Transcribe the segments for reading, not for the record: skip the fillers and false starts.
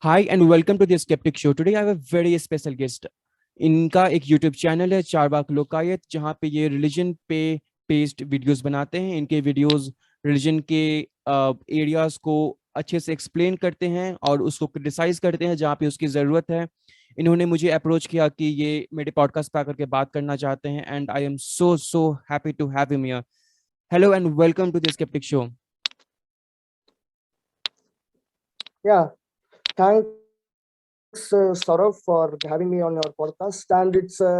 Hi and welcome to the Skeptic Show. Today I have a very special guest. इनका एक YouTube channel है चारबाग लोकायत जहाँ पे ये रिलीजन पे बेस्ड वीडियोस बनाते हैं। इनके वीडियोस रिलीजन के एरियाज को अच्छे से एक्सप्लेन करते हैं और उसको क्रिटिसाइज करते हैं जहाँ पे उसकी ज़रूरत है। इन्होंने मुझे अप्रोच किया कि ये मेरे पॉडकास्ट पे आकर के बात करना चाहते हैं and I am so happy to have him here. Hello and welcome to the skeptic show. Yeah, thanks, Saurav, for having me on your podcast. And it's a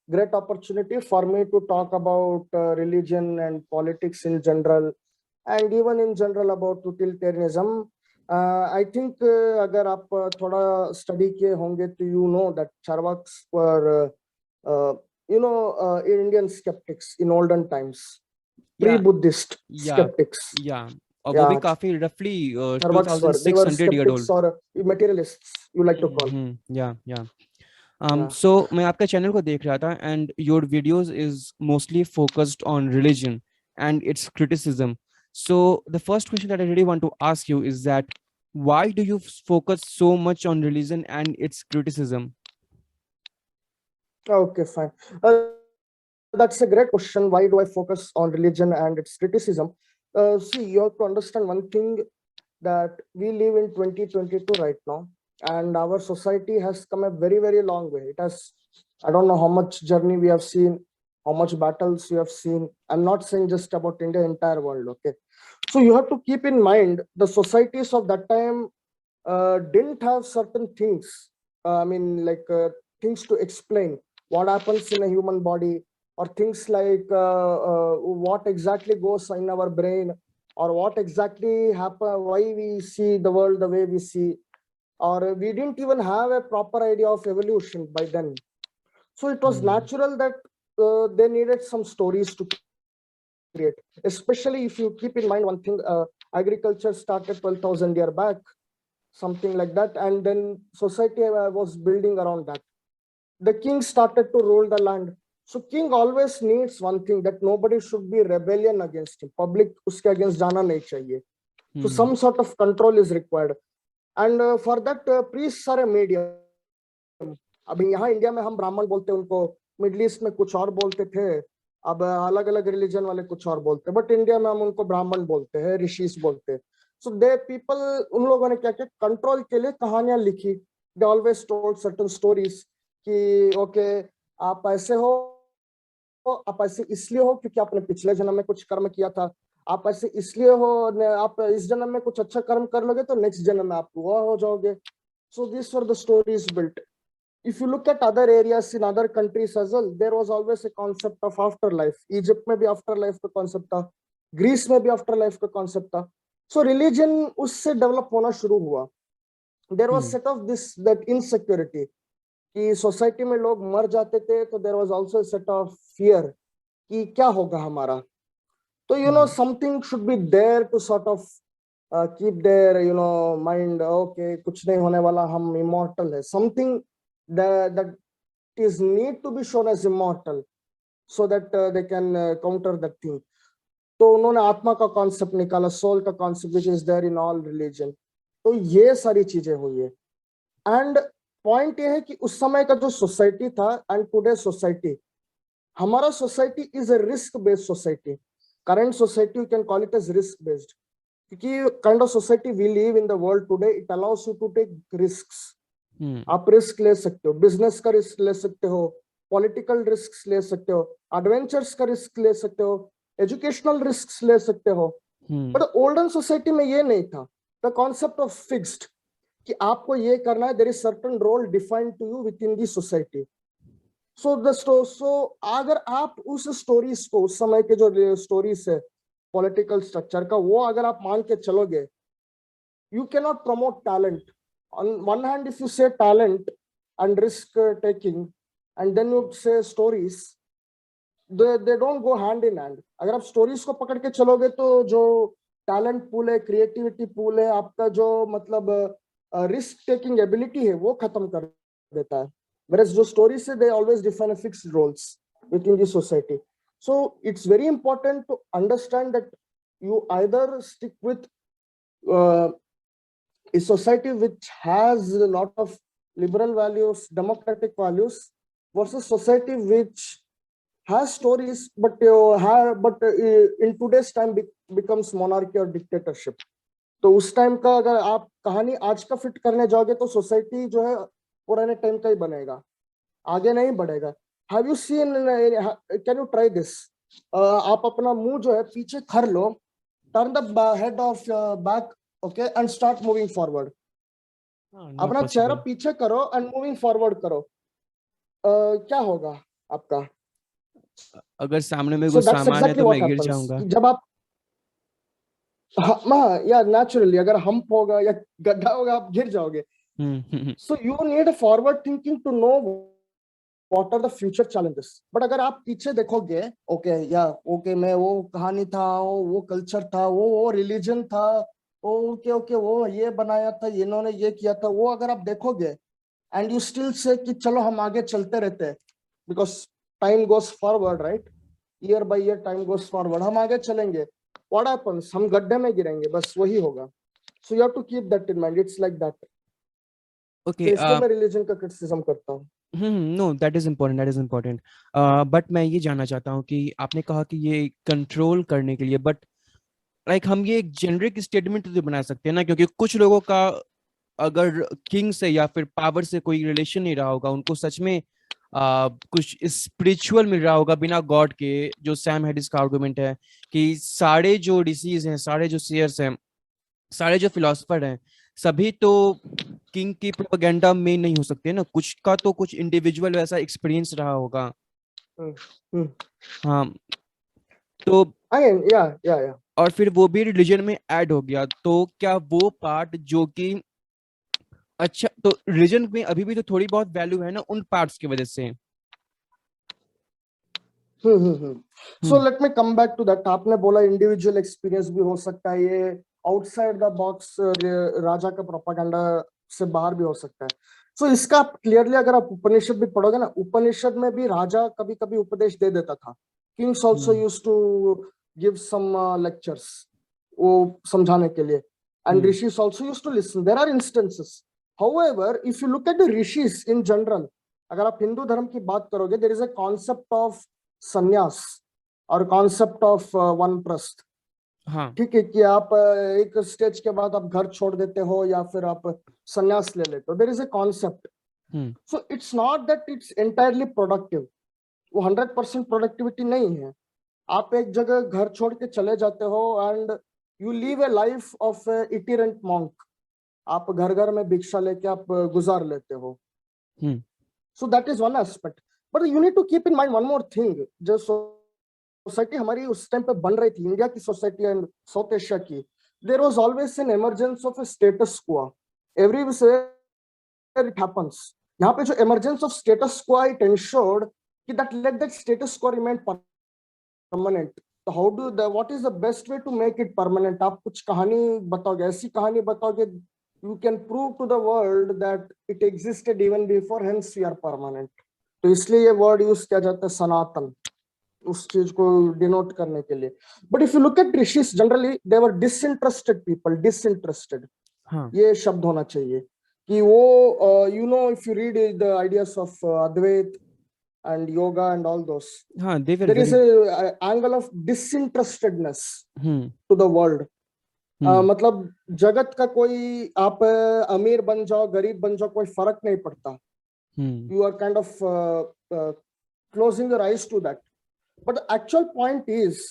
great opportunity for me to talk about religion and politics in general, and even in general about utilitarianism. I think अगर आप थोड़ा study किए होंगे तो you know that Charvaks were Indian skeptics in olden times, या pre-Buddhist या skeptics. या और वो भी Yeah, काफी रफली Charvaks they were 2600 year skeptics old. or materialists, you like to call. या Yeah. सो मैं आपका चैनल को देख रहा था and your videos is mostly focused on religion and its criticism. So the first question that I really want to ask you is that why do you focus so much on religion and its criticism? Okay, fine. That's a great question. Why do I focus on religion and its criticism? See, you have to understand one thing that we live in 2022 right now, and our society has come a very, very long way. It has, I don't know how much journey we have seen, how much battles we have seen. I'm not saying just about India, entire world, okay? So you have to keep in mind the societies of that time didn't have certain things. Things to explain what happens in a human body, or things like what exactly goes in our brain, or what exactly happen, why we see the world the way we see, or we didn't even have a proper idea of evolution by then. So it was natural that they needed some stories to create, especially if you keep in mind one thing. Agriculture started 12,000 years back, something like that, and then society was building around that. The king started to rule the land. So king always needs one thing, that nobody should be rebellion against him. Public uske against jana nahi chahiye. So some sort of control is required. And for that, priests are a medium. अभी यहाँ India में हम ब्राह्मण बोलते हैं उनको, middle east में कुछ और बोलते थे, अब अलग अलग रिलीजन वाले कुछ और बोलते हैं, बट इंडिया में हम उनको ब्राह्मण बोलते हैं, ऋषिस बोलते हैं. सो दे पीपल, उन लोगों ने क्या किया, कंट्रोल के लिए कहानियां लिखी. They always told certain stories कि ओके, आप ऐसे हो, आप ऐसे इसलिए हो क्योंकि आपने पिछले जन्म में कुछ कर्म किया था, आप ऐसे इसलिए हो, आप इस जन्म में कुछ अच्छा कर्म कर लोगे तो नेक्स्ट जन्म में आप वो हो जाओगे. So this were the stories built. If you look at other areas in other countries as well, there was always a concept of afterlife. Egypt में भी afterlife का concept था, Greece में भी afterlife का concept था. So religion उससे develop होना शुरू हुआ. There was set of that insecurity कि society में लोग मर जाते थे, तो there was also a set of fear कि क्या होगा हमारा. तो something should be there to sort of keep their mind. Okay, कुछ नहीं होने वाला, हम immortal है. Something that is need to be shown as immortal, so that they can counter that thing. तो उन्होंने आत्मा का कॉन्सेप्ट निकाला, सोल का concept, which is there in all religion. तो ये सारी चीजें हुई है. एंड पॉइंट ये है कि उस समय का जो सोसाइटी था एंड टुडे सोसाइटी, हमारा society is a risk based society. Current society you can call it as risk based, क्योंकि kind of society we live in the world today, it allows you to take risks. आप risk ले सकते हो, business का risk ले सकते हो, political risk ले सकते हो, एडवेंचर्स का रिस्क ले सकते हो, एजुकेशनल रिस्क ले सकते हो. बट ओल्डन सोसाइटी में ये नहीं था. द कॉन्सेप्ट ऑफ फिक्स्ड कि आपको ये करना है, there is certain role defined to you within the society. So अगर आप उस स्टोरीज को, उस समय के जो स्टोरीज है पॉलिटिकल स्ट्रक्चर का, वो अगर आप मान के चलोगे, you can not promote talent. On one hand, if you say talent and risk taking, and then you say stories, they don't go hand in hand. अगर आप stories को पकड़ के चलोगे तो जो talent pool है, creativity pool है, आपका जो मतलब risk taking ability है, वो खत्म कर देता है. Whereas जो stories है, they always define a fixed roles within the society. So it's very important to understand that you either stick with a society which has a lot of liberal values, democratic values, versus society which has stories, but in today's time becomes monarchy or dictatorship. तो उस time का अगर आप कहानी आज का fit करने जाओगे तो सोसाइटी जो है पुराने टाइम का ही बनेगा, आगे नहीं बढ़ेगा. Have you seen, can you try this? आप अपना मुंह जो है पीछे कर लो, turn the head of back, okay, and start moving forward. not अपना चेहरा possible. पीछे करो एंड मूविंग फॉरवर्ड करो. क्या होगा आपका? अगर सामने में सो कोई दैट्स सामान है एग्जैक्टली तो व्हाट मैं गिर हैपेंस. जाऊंगा. जब आप हाँ, या नेचुरली अगर हम्प होगा या गड्ढा होगा आप गिर जाओगे. Hmm. So you need a forward thinking to know what are the future challenges. But अगर आप पीछे देखोगे, ओके या ओके, मैं वो कहानी था, वो कल्चर था, वो रिलीजन था, ओके ओके, वो ये बनाया था, इन्होंने ये किया था, वो अगर आप देखोगे एंड यू स्टिल से कि चलो हम आगे चलते रहते हैं, because time goes forward, right? Year by year time goes forward, हम आगे चलेंगे. What happens? हम गड्ढे में गिरेंगे, बस वही होगा. So you have to keep that in mind. It's like that. तो ओके. इसलिए मैं रिलीजन का क्रिटिसिज्म करता हूँ. No, that is important, that is important. But मैं ये जानना चाहता हूँ कि आपने कहा कि ये कंट्रोल करने के लिए, बट लाइक हम ये एक जेनरिक स्टेटमेंट तो बना सकते हैं ना, क्योंकि कुछ लोगों का अगर किंग से या फिर पावर से कोई रिलेशन नहीं रहा होगा, उनको सच में कुछ स्पिरिचुअल मिल रहा होगा बिना गॉड के. जो सैम हैरिस का आर्गुमेंट है कि सारे जो ऋषिज हैं, सारे जो सीयर्स हैं, सारे जो फिलोसफर हैं, सभी तो किंग की प्रोपेगेंडा में नहीं हो सकते ना. कुछ का तो कुछ इंडिविजुअल वैसा एक्सपीरियंस रहा होगा. हम्म, हम्म. हाँ. तो Again, yeah. और फिर वो भी रिलीजन में ऐड हो गया, तो क्या वो पार्ट जो कि अच्छा, तो रिलीजन में अभी भी तो थोड़ी बहुत वैल्यू है ना उन पार्ट्स की वजह से. So hmm. Let me come back to that. आपने बोला इंडिविजुअल एक्सपीरियंस भी हो सकता है, ये आउटसाइड द बॉक्स राजा का प्रोपागेंडा से बाहर भी हो सकता है. सो इसका क्लियरली अगर आप उपनिषद भी पढ़ोगे ना, उपनिषद में भी राजा कभी कभी उपदेश दे देता था. Kings also hmm. Use to give some lectures, वो समझाने के लिए. And hmm. Rishis also use to listen. There are instances. However if you look at the rishis in general, अगर आप हिंदू धर्म की बात करोगे, there is a concept of sannyas और कॉन्सेप्ट ऑफ वानप्रस्थ. हाँ. ठीक है कि आप एक स्टेज के बाद आप घर छोड़ देते हो या फिर आप संन्यास ले लेते हो. There is a concept. Hmm. So it's not that it's entirely productive. वो 100% प्रोडक्टिविटी नहीं है. आप एक जगह घर छोड़ के चले जाते हो and you leave a life of itinerant monk. आप घर घर में भिक्षा लेके आप गुजार लेते हो. Hmm. So that is one aspect. But you need to keep in mind one more thing. जो सोसाइटी हमारी उस टाइम पे बन रही थी, इंडिया की सोसाइटी एंड साउथ एशिया की, there was always an emergence of a status quo. Everywhere it happens. यहाँ पे जो emergence of status quo, it ensured कि that let that status quo remain permanent. तो how do the what is the best way to make it permanent? आप कुछ कहानी बताओगे, ऐसी कहानी बताओगे you can prove to the world that it existed even before, hence we are permanent. तो इसलिए ये वर्ड यूज किया जाता है सनातन, उस चीज को डिनोट करने के लिए. But if you look at rishis generally, they were disinterested people. Disinterested, हाँ. ये शब्द होना चाहिए कि वो you know, if you read the ideas of Advaita and yoga and all those, हाँ, they were there is very. a angle of disinterestedness hmm. to the world. Hmm. मतलब जगत का कोई, आप अमीर बन जाओ गरीब बन जाओ, कोई फर्क नहीं पड़ता. हम्म. You are kind of closing your eyes to that. But the actual point is,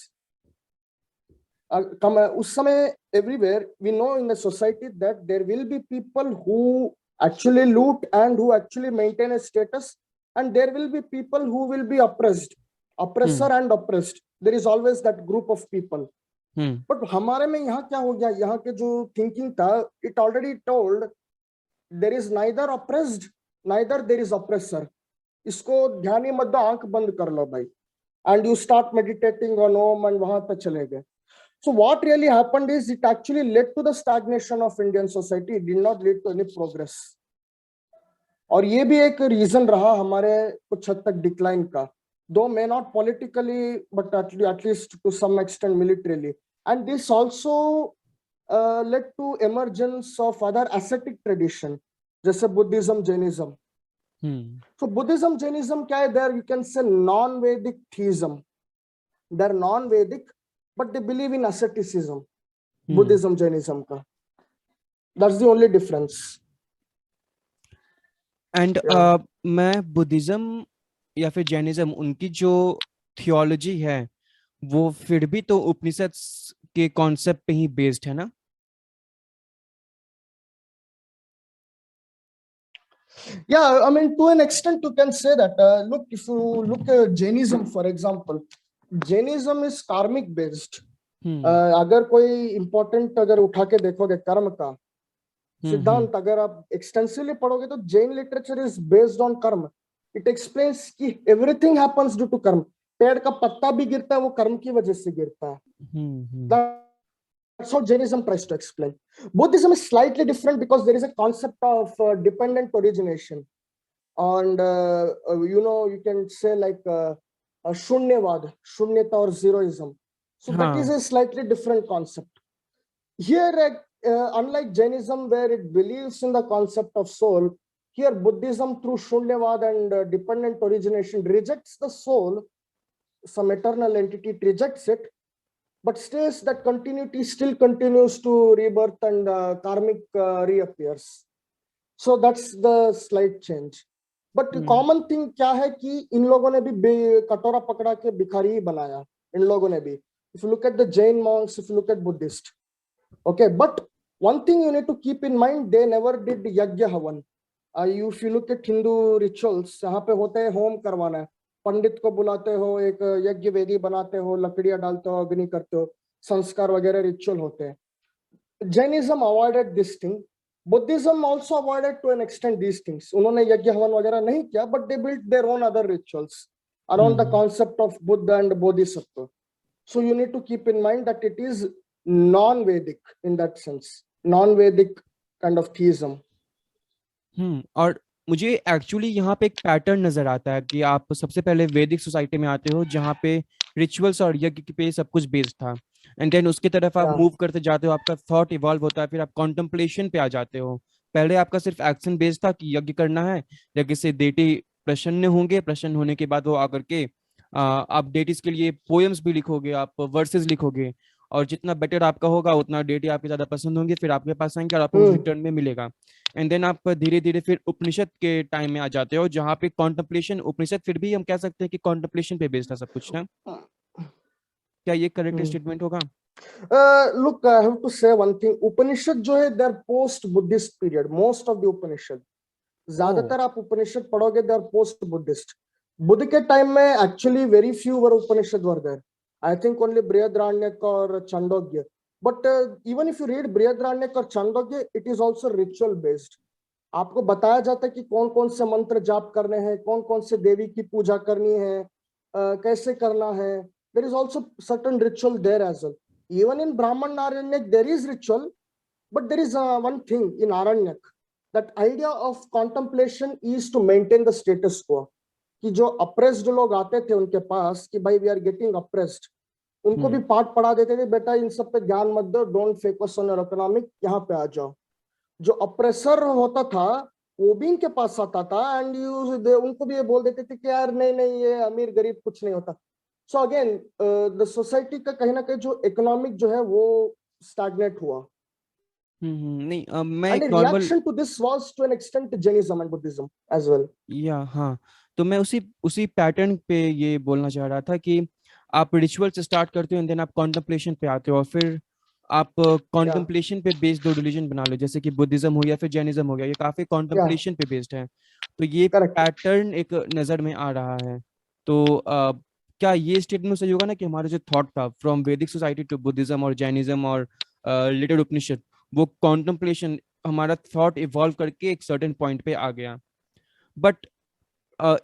उस समय everywhere we know in the society that there will be people who actually loot and who actually maintain a status, and there will be people who will be oppressed, oppressor and oppressed. There is always that group of people. Hmm. But हमारे में यहाँ क्या हो गया, यहाँ के जो thinking था, it already told there is neither oppressed neither there is oppressor. इसको ध्यान ही मत दो, आंख बंद कर लो भाई, and you start meditating on ohm and वहां पे चले गए. So what really happened is it actually led to the stagnation of Indian society. It did not lead to any progress. और ये भी एक रीजन रहा हमारे कुछ हद तक डिक्लाइन का, though may not politically but at least to some extent militarily. And this also led to emergence of other ascetic tradition, जैसे Buddhism, Jainism. So Buddhism, Jainism क्या है? There you can say non-Vedic theism. They're non-Vedic, but they believe in asceticism. Buddhism, Jainism का. That's the only difference. And मैं Buddhism या फिर Jainism, उनकी जो theology है वो फिर भी तो उपनिषद के कॉन्सेप्ट पे ही बेस्ड है ना? Yeah, I mean, to an extent, you can say that. Look, if you look at Jainism, for example, Jainism is karmic based. अगर कोई important अगर उठा के देखोगे कर्म का सिद्धांत, अगर आप एक्सटेंसिवली पढ़ोगे तो Jain literature is based on कर्म. इट एक्सप्लेन्स कि एवरीथिंग हैपेंस ड्यू टू कर्म. पेड़ का पत्ता भी गिरता है वो कर्म की वजह से गिरता है. That's what Jainism tries to explain. Buddhism is slightly different because there is a concept of dependent origination, and you can say like a shunyavad, shunyata or zeroism. So that is a slightly different concept. Here, unlike Jainism, where it believes in the concept of soul, here Buddhism through shunyavad and dependent origination rejects the soul, some eternal entity, it rejects it, but states that continuity still continues to rebirth and karmic reappears. So that's the slight change. But common thing क्या है कि इन लोगों ने भी कटोरा पकड़ा के भिखारी ही बनाया, इन लोगों ने भी. If you look at the Jain monks, if you look at Buddhist, okay, but one thing you need to keep in mind, they never did yajna havan. If you look at Hindu rituals, यहाँ पे होते हैं home करवाना है, पंडित को बुलाते हो, एक यज्ञ वेदी बनाते हो, लकड़ियां डालते हो, अग्नि करते हो, संस्कार वगैरह रिचुअल होते हैं. Jainism avoided this thing. Buddhism also avoided to an extent these things. उन्होंने यज्ञ हवन वगैरह नहीं किया, but they built their own other rituals around the concept of Buddha and Bodhisattva. So you need to keep in mind that it is non-Vedic in that sense, non-Vedic kind of theism. और मुझे actually यहाँ पे एक pattern नजर आता है कि आप सबसे पहले वैदिक सोसाइटी में आते हो जहाँ पे रिचुअल्स और यज्ञ पे सब कुछ बेस्ड था, एंड देन उसकी तरफ आप मूव करते जाते हो, आपका थॉट इवॉल्व होता है, फिर आप कॉन्टेम्पलेशन पे आ जाते हो. पहले आपका सिर्फ एक्शन बेस्ड था कि यज्ञ करना है, यज्ञ से देटी प्रसन्न होंगे, प्रसन्न होने के बाद वो आकर के आप डेटीज के लिए पोएम्स भी लिखोगे, आप वर्सेस लिखोगे, और जितना बेटर आपका होगा उतना डेटी आपके ज्यादा पसंद होंगे, फिर आपके पास आएंगे और आपको रिटर्न में मिलेगा. एंड देन आप धीरे धीरे फिर उपनिषद के टाइम में आ जाते हो जहाँ पे कॉन्टेम्पलेशन, उपनिषद फिर भी हम कह सकते हैं कि कॉन्टेम्पलेशन पे बेस्ड था सब कुछ ना? क्या ये करेक्ट स्टेटमेंट होगा? Look, I have to say one thing. Upanishad जो है, they're post Buddhist period. Most of the Upanishad, ज्यादातर आप उपनिषद पढ़ोगे, they are post Buddhist. Buddha के टाइम में actually very few were Upanishad were there. I think only Brihadaranyaka और Chandogya. But even if you read Brihadaranyaka और Chandogya, it is also ritual based. आपको बताया जाता है कि कौन कौन से मंत्र जाप करने हैं, कौन कौन से देवी की पूजा करनी है, कैसे करना है. There is also certain ritual there as well. Even in Brahman Aranyak, there is ritual, but there is one thing in Aranyak. That idea of contemplation is to maintain the status quo. कि जो oppressed लोग आते थे उनके पास कि भाई we are getting oppressed, उनको भी पाठ पढ़ा देते थे, बेटा इन सब पे ध्यान मत दो, don't focus on your economic, यहाँ पे आ जाओ. जो ऑप्रेसर होता था वो भी इनके पास आता था, एंड उनको भी ये बोल देते थे कि यार नहीं नहीं, ये अमीर गरीब कुछ नहीं होता. सो अगेन द सोसाइटी का कहीं ना कहीं जो इकोनॉमिक जो है वो स्टैग्नेट हुआ. नहीं मैं and एक the normal reaction to this was to an extent Jainism and Buddhism as well. हाँ, तो मैं उसी पैटर्न पे ये बोलना चाह रहा था कि आप रिचुअल से स्टार्ट करते हो एंड देन आप कॉन्टेम्पलेशन पे आते हो, और फिर आप कॉन्टेम्पलेशन पे बेस्ड दो रिलीजन बना लो, जैसे कि बुद्धिज्म हो या फिर जैनिज्म हो गया, ये काफी कॉन्टेम्पलेशन पे बेस्ड है. तो ये पैटर्न एक नजर में आ रहा है. तो क्या ये स्टेटमेंट सही होगा ना कि हमारा जो थॉट था फ्रॉम वैदिक सोसाइटी टू बुद्धिज्म और जैनिज्म और लिटिल उपनिषद, वो कॉन्टेम्पलेशन हमारा थॉट इवॉल्व करके एक सर्टेन पॉइंट पे आ गया. बट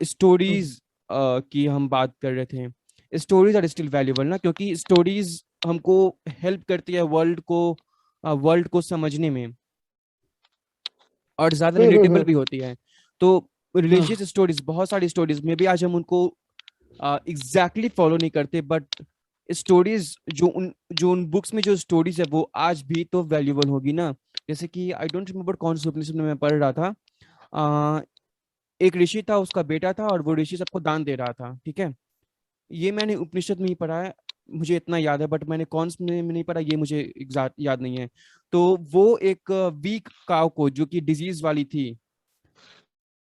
स्टोरीज की हम बात कर रहे थे, स्टोरीज आर स्टिल वैल्यूएबल ना, क्योंकि स्टोरीज हमको हेल्प करती है वर्ल्ड को समझने में, और ज्यादा रिलेटेबल भी होती है. तो रिलीजियस स्टोरीज, बहुत सारी स्टोरीज में भी आज हम उनको एग्जैक्टली फॉलो नहीं करते, बट स्टोरीज जो उन बुक्स में जो स्टोरीज है वो आज भी तो वैल्यूबल होगी ना। जैसे कि आई डोंट रिमेम्बर कौन से उपनिषद में मैं पढ़ रहा था। आ, एक ऋषि था, उसका बेटा था, और वो ऋषि सबको दान दे रहा था, ठीक है। ये मैंने उपनिषद में ही पढ़ा है, मुझे इतना याद है, बट मैंने कौन से में नहीं पढ़ा ये मुझे एग्जैक्ट याद नहीं है। तो वो एक वीक काव को, जो कि डिजीज वाली थी,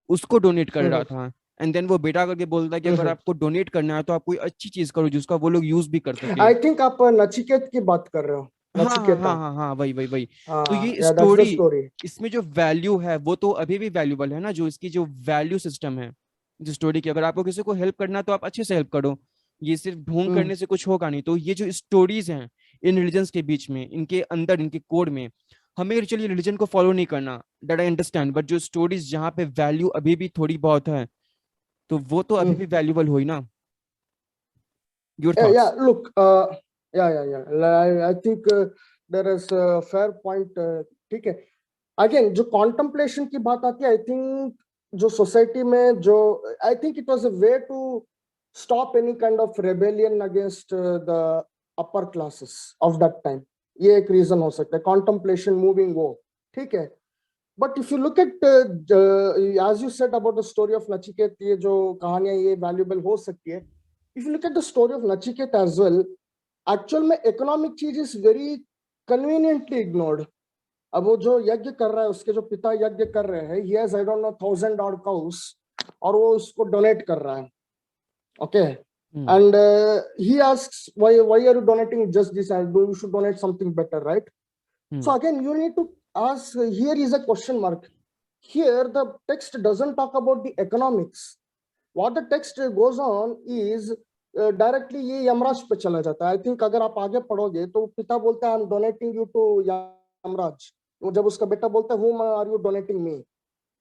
उसको डोनेट कर रहा हम्म था। एंड देन वो बेटा करके बोलता है कि अगर हम्म आपको डोनेट करना है तो आप कोई अच्छी चीज करो जिसका वो लोग यूज भी कर सके। आई थिंक आप नचिकेत की बात कर रहे हो, हाँ हाँ हाँ नचिकेता। हाँ हाँ, वही वही वही। तो हाँ ये या दैट्स द स्टोरी, स्टोरी। इसमें जो वैल्यू है वो तो अभी भी वैल्यूबल है ना, जो इसकी जो वैल्यू सिस्टम है, जो स्टोरी की, अगर आपको किसी को हेल्प करना है तो आप अच्छे से हेल्प करो। ये सिर्फ ढोंग हम्म करने से कुछ होगा नहीं। तो ये जो स्टोरीज हैं इन रिलीजन्स के बीच में, इनके अंदर, इनके कोड में, हमें चलिए रिलीजन को फॉलो नहीं करना, दैट आई अंडरस्टैंड, बट जो स्टोरीज जहाँ पे वैल्यू अभी भी थोड़ी बहुत है, तो वो तो अभी हम्म भी वैल्यूबल हुई ना। Your yeah, thoughts. look, I think there is a fair point, ठीक है। अगेन जो कॉन्टम्पलेशन की बात आती है, आई थिंक जो सोसाइटी में जो, I think it was a way to stop any kind of rebellion against the upper classes of that time. ये एक रीजन हो सकता है, कॉन्टम्पलेशन, मूविंग वो, ठीक है। But if you look at as you said about the story of Nachiketa, ये जो कहानियां ये वैल्यूबल हो सकती है। If you look at the story of Nachiketa as well, actual में इकोनॉमिक चीज इज वेरी कन्वीनियंटली इग्नोर्ड। अब वो जो यज्ञ कर रहा है, उसके जो पिता यज्ञ कर रहे हैं, he has I don't know 1000 odd cows, और वो उसको डोनेट कर रहा है, okay. Hmm and he asks why are you donating just this, and do you should donate something better, right? Hmm So again, you need to ask, here is a question mark. Here, the text doesn't talk about the economics. What the text goes on is directly ये यमराज पे चला जाता है। I think अगर आप आगे पढ़ोगे तो पिता बोलता है I am donating you to Yamraj. वो जब उसका बेटा बोलता है whom are you donating me,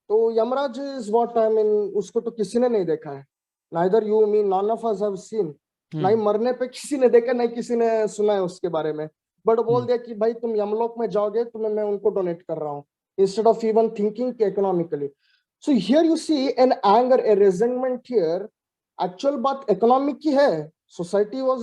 तो Yamraj is what I mean, उसको तो किसी ने नहीं देखा है। Neither you me, none of us have seen. नहीं हम्म मरने पे किसी ने देखा, नहीं किसी ने सुना है उसके बारे में। बट बोल हम्म दिया कि भाई तुम यमलोक में जाओगे, तुम्हें मैं उनको डोनेट कर रहा हूँ, instead of even thinking economically. So here you see an anger, a resentment here. Actual बात इकोनॉमिक की है। Society was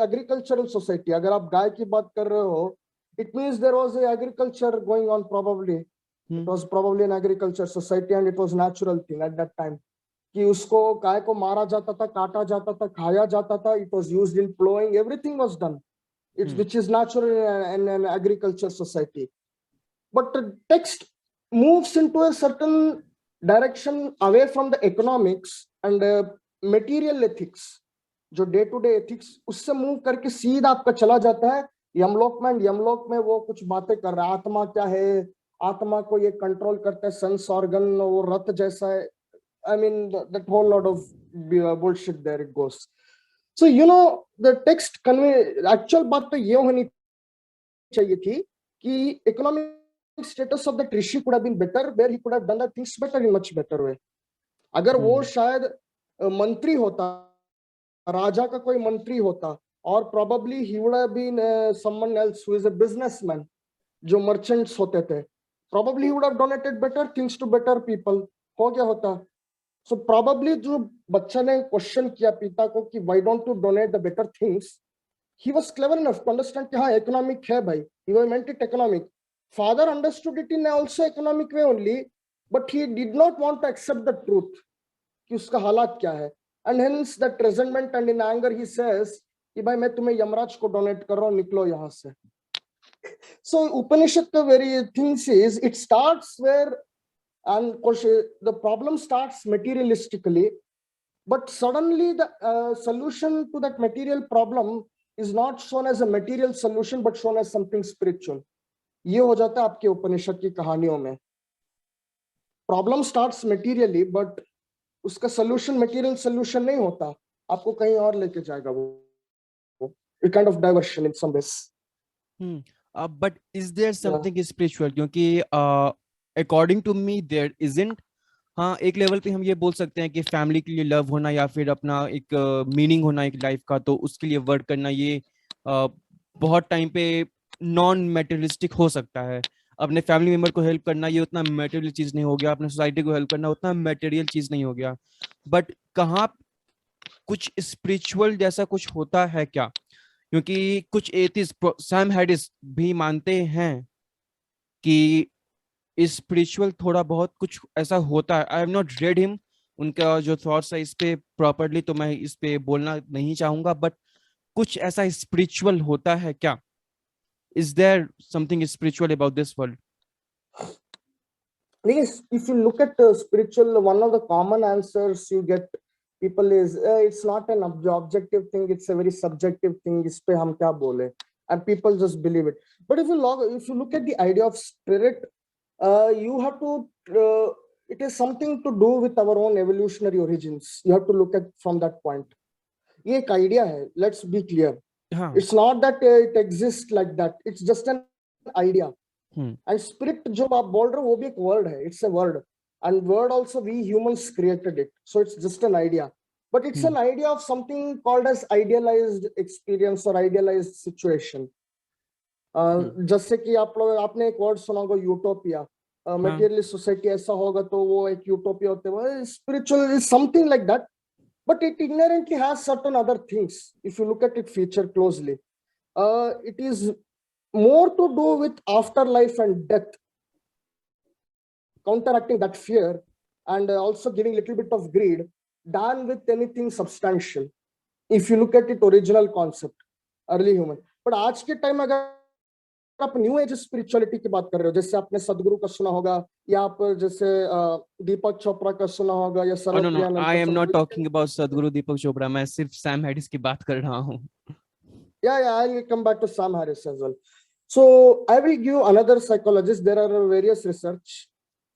agricultural society. अगर आप गाय की बात कर रहे हो, it means there was agriculture going on probably. It hmm was probably an agriculture society and it was natural thing at that time कि उसको गाय को मारा जाता था, काटा जाता था, खाया जाता था। It was used in plowing, everything was done, it's hmm which is natural in an agriculture society. But the text moves into a certain direction away from the economics and material ethics, जो day to day ethics, उससे move करके सीधा आपका चला जाता है यमलोक में। यमलोक में वो कुछ बातें कर रहा है, आत्मा क्या है, आत्मा को ये कंट्रोल करता है, सेंस ऑर्गन, वो रथ जैसा है। I mean that whole lot of bullshit there it goes. So you know the text convey, actual बात तो ये होनी चाहिए थी कि economic status of the rishi could have been better, where he could have done the things better in much better way. अगर वो हम्म शायद मंत्री होता, राजा का कोई मंत्री होता, और probably he would have been someone else who is a businessman, जो मर्चेंट्स होते थे, probably he would have donated better things to better people, हो गया होता। so probably जो बच्चा ने क्वेश्चन किया पिता को कि why don't you donate the better things, he was clever enough to understand कि हाँ economic है भाई, he meant it economic. Father understood it in also economic way only, but he did not want to accept the truth कि उसका हालात क्या है। And hence that रेजेंटमेंट and in anger he says कि भाई मैं तुम्हें यमराज को डोनेट कर रहा हूं, निकलो यहां से। सो उपनिषद का very things is it starts where, and the problem starts materialistically, but suddenly the solution to that material problem is not shown as a material solution but shown as something spiritual. ये हो जाता है आपके उपनिषद की कहानियों में। Problem starts materially, but उसका solution material solution नहीं होता, आपको कहीं और लेके जाएगा वो it kind of diversion in some ways. But is there something spiritual, क्योंकि according to me there isn't. हाँ, एक लेवल पे हम ये बोल सकते हैं कि फैमिली के लिए लव होना या फिर अपना एक मीनिंग होना एक लाइफ का, तो उसके लिए वर्क करना, ये बहुत टाइम पे नॉन मेटेरियलिस्टिक हो सकता है। अपने फैमिली मेंबर को हेल्प करना ये उतना मेटेरियल चीज नहीं हो गया, अपने सोसाइटी को हेल्प करना उतना मेटेरियल चीज नहीं हो गया। बट कहाँ कुछ स्पिरिचुअल जैसा कुछ होता है क्या? क्योंकि कुछ एथिस्ट सैम हैरिस भी मानते हैं कि स्पिरिचुअल थोड़ा बहुत कुछ ऐसा होता है। I have not red him, उनका जो थॉट्स है इस पे प्रॉपरली तो मैं इस पे बोलना नहीं चाहूंगा, बट कुछ ऐसा स्पिरिचुअल होता है क्या? Is there something spiritual about this world? Yes, if you look at spiritual, one of the common answers you get people is it's not an objective thing, it's a very subjective thing. इस पे हम क्या बोले? And people just believe it. But if you look at the idea of spirit, you have to it is something to do with our own evolutionary origins. You have to look at from that point. ये एक idea है. Let's be clear. हाँ। It's not that it exists like that. It's just an idea. And spirit जो आप बोल रहे हो वो भी एक word है. It's a word. And word also we humans created it. So it's just an idea. But it's an idea of something called as idealized experience or idealized situation. जैसे कि आपने एक वर्ड सुना होगा यूटोपिया. Materialist society ऐसा होगा तो वो एक यूटोपिया होते हैं. Spiritual is something like that. But it inherently has certain other things. If you look at it feature closely, it is more to do with afterlife and death, counteracting that fear and also giving a little bit of greed than with anything substantial. If you look at it, original concept, early human. But आज के time अगर आप new age spirituality की बात कर रहे हो, जैसे आपने सदगुरु का सुना होगा या आप जैसे दीपक चोपड़ा का सुना होगा या नो नो, सर्वप्रियानंद आई का एम सुना नॉट होगा. टॉकिंग अबाउट सदगुरु दीपक चोपड़ा, मैं सिर्फ सैम हैरिस की बात कर रहा हूँ। Yeah, I'll come back to Sam Harris as well. So I will give another psychologist. There are various research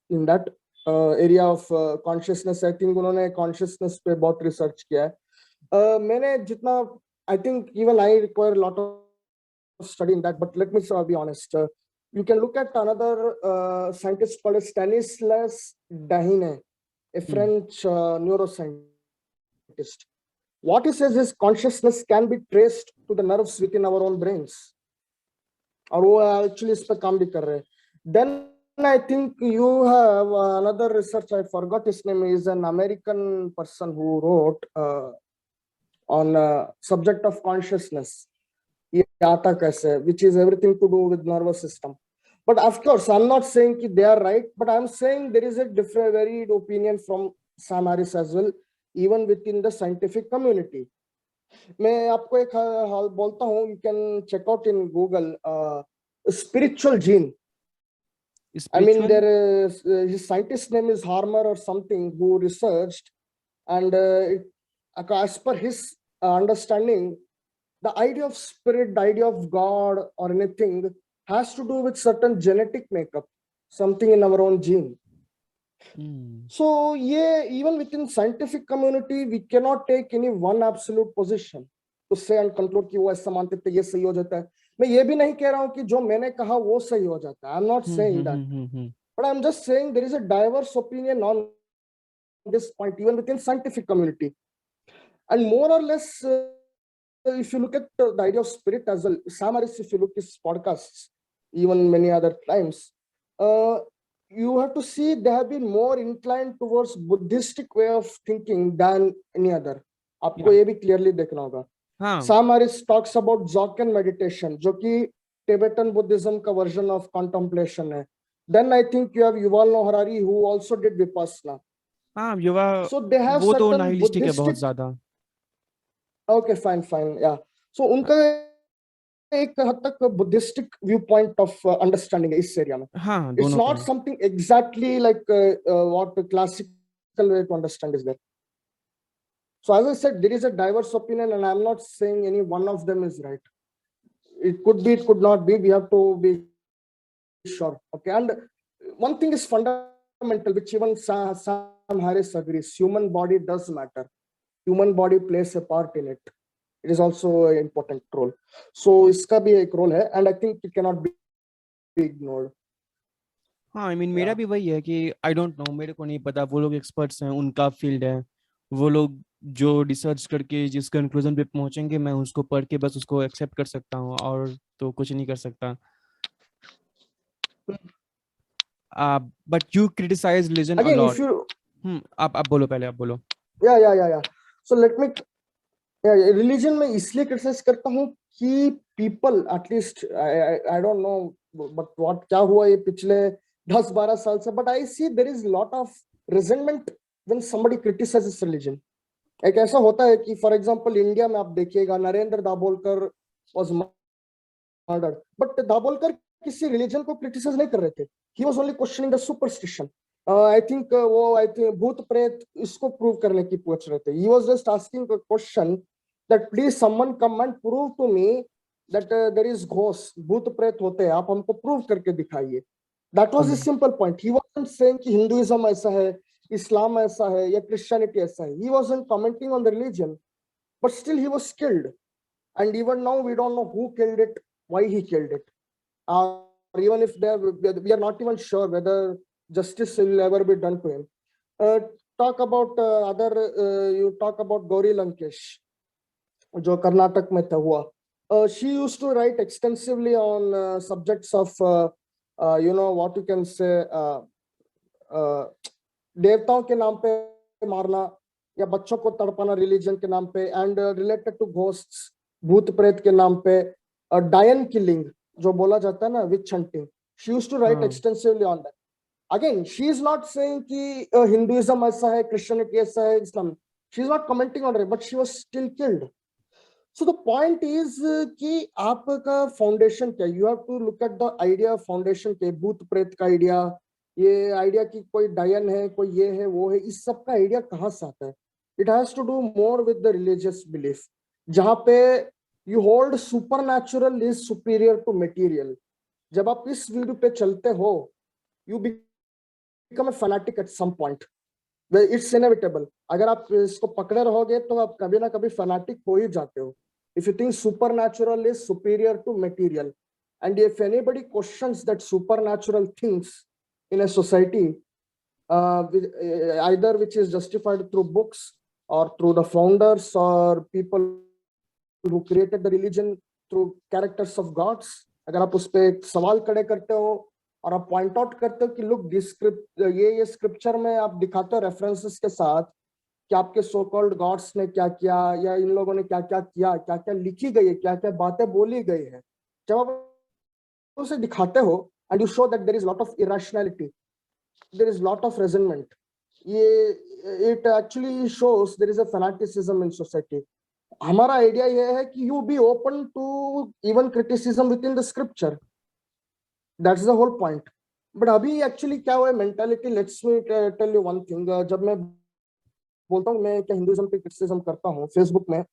in that area of consciousness. I think उन्होंने consciousness पे बहुत research किया है. मैंने जितना I think even I require a lot of study in that. But let me be honest. You can look at another scientist called Stanislas Dehaene, a French neuroscientist. What he says is consciousness can be traced to the nerves within our own brains. और वो actually इस पे काम भी कर रहे हैं. Then I think you have another research, I forgot his name, is an American person who wrote on subject of consciousness, ये आता कैसे, which is everything to do with nervous system. But of course, I'm not saying कि they are right, but I'm saying there is a different, varied opinion from Sam Harris as well, even within the scientific community. मैं आपको एक हाल बोलता हूँ, you can check out in Google spiritual gene. I mean, there is his scientist name is Harmer or something who researched, and as per his understanding, the idea of spirit, the idea of God or anything has to do with certain genetic makeup, something in our own gene. So yeah, even within scientific community, we cannot take any one absolute position to say and conclude कि वो ऐसा मानते थे ये सही हो जाता है. मैं ये भी नहीं कह रहा हूँ कि जो मैंने कहा वो सही हो जाता है. I'm not saying that, but I'm just saying there is a diverse opinion on this point even within scientific community. And more or less, if you look at the idea of spirit as well, Sam Harris, if you look at his podcasts, even many other times, you have to see they have been more inclined towards Buddhistic way of thinking than any other. आपको ये भी clearly देखना होगा. Sam Harris talks about Dzogchen meditation, जो कि Tibetan Buddhism का version of contemplation है. Then I think you have Yuval Noah Harari who also did Vipassana. हाँ युवा, So they have वो तो certain नाइलिस्टिक है बहुत Buddhistic. ज्यादा. Okay, fine, yeah. So उनका एक हद तक Buddhistic view point of understanding है इस एरिया में. हाँ, इट्स दोनों नॉट का. Something exactly like what classical way to understand is that. So as I said, there is a diverse opinion, and I'm not saying any one of them is right. It could be, it could not be. We have to be sure. Okay, and one thing is fundamental, which even Sam Harris agrees: human body does matter. Human body plays a part in it. It is also an important role. So इसका भी एक role है, and I think it cannot be ignored. हाँ, I mean, मेरा भी वही है कि I don't know, मेरे को नहीं पता, वो लोग एक्सपर्ट्स हैं, उनका फील्ड है, वो लोग जो रिसर्च करके जिस कंक्लूजन पे पहुंचेंगे मैं उसको पढ़ के बस उसको एक्सेप्ट कर सकता हूँ और तो कुछ नहीं कर सकता. But you criticize religion a Again, lot. if you आप बोलो पहले, आप बोलो. yeah. So let me, yeah, religion में इसलिए criticize करता हूँ कि people at least I don't know but what क्या हुआ ये पिछले 10-12 साल से, but I see there is lot of resentment when somebody criticizes religion. एक ऐसा होता है कि फॉर एग्जांपल इंडिया में आप देखिएगा Narendra Dabholkar was murdered, but Dabholkar किसी रिलीजन को क्रिटिसाइज नहीं कर रहे थे, he was only questioning the superstition. I think भूत प्रेत इसको प्रूव करने की पूछ रहे थे. He was just asking a question that please someone come and prove to me that there is ghost, भूत प्रेत होते हैं, आप हमको प्रूव करके दिखाइए. That was a simple point. He wasn't saying कि हिंदुइज्म ऐसा है, Islam ऐसा है या Christianity ऐसा है. He wasn't commenting on the religion, but still he was killed. And even now we don't know who killed it, why he killed it. Or even if we are not even sure whether justice will ever be done to him. Talk about you talk about Gauri Lankesh, जो कर्नाटक में था हुआ. She used to write extensively on subjects of, what you can say, देवताओं के नाम पे मारना या बच्चों को तड़पाना रिलीजन के नाम पे, एंड रिलेटेड टू घोस्ट्स, भूत प्रेत के नाम पे, डायन किलिंग जो बोला जाता है ना, witch hunting. She used to write extensively on that. Again she is not saying कि हिंदुइज्म ऐसा है, क्रिश्चियनिटी ऐसा है, Islam. She is not commenting on it, but she was still killed. So the point is कि आपका foundation क्या, you have to look at the idea foundation के. भूत प्रेत का आइडिया, ये आइडिया कि कोई डायन है, कोई ये है वो है, इस सब का आइडिया कहाँ से आता है? It has to do more with the religious belief, जहाँ पे you hold supernatural is superior to material. जब आप इस वीडियो पे चलते हो, you become a fanatic at some point. It's inevitable. अगर आप इसको पकड़े रहोगे तो आप कभी ना कभी फैनाटिक हो ही जाते हो. If you think supernatural is superior to material, and if anybody questions that supernatural things in a society, either which is justified through books or through the founders or people who created the religion through characters of gods, अगर आप उस पे एक सवाल खड़े करते हो और आप पॉइंट आउट करते हो कि लुक ये स्क्रिप्चर में आप दिखाते हो रेफरेंसेस के साथ कि आपके सो कॉल्ड गॉड्स ने क्या किया, या इन लोगों ने क्या क्या किया, क्या क्या लिखी गई है, क्या क्या बातें बोली गई है. जब आप उसे दिखाते हो and you show that there is lot of irrationality, there is lot of resentment, it actually shows there is a fanaticism in society. हमारा आइडिया ये है कि you be open to even criticism within the scripture. That's the whole point. But अभी actually क्या हुआ है mentality, let's me tell you one thing. जब मैं बोलता हूँ मैं क्या हिंदुइज्म पे क्रिटिसिज्म करता हूँ फेसबुक में,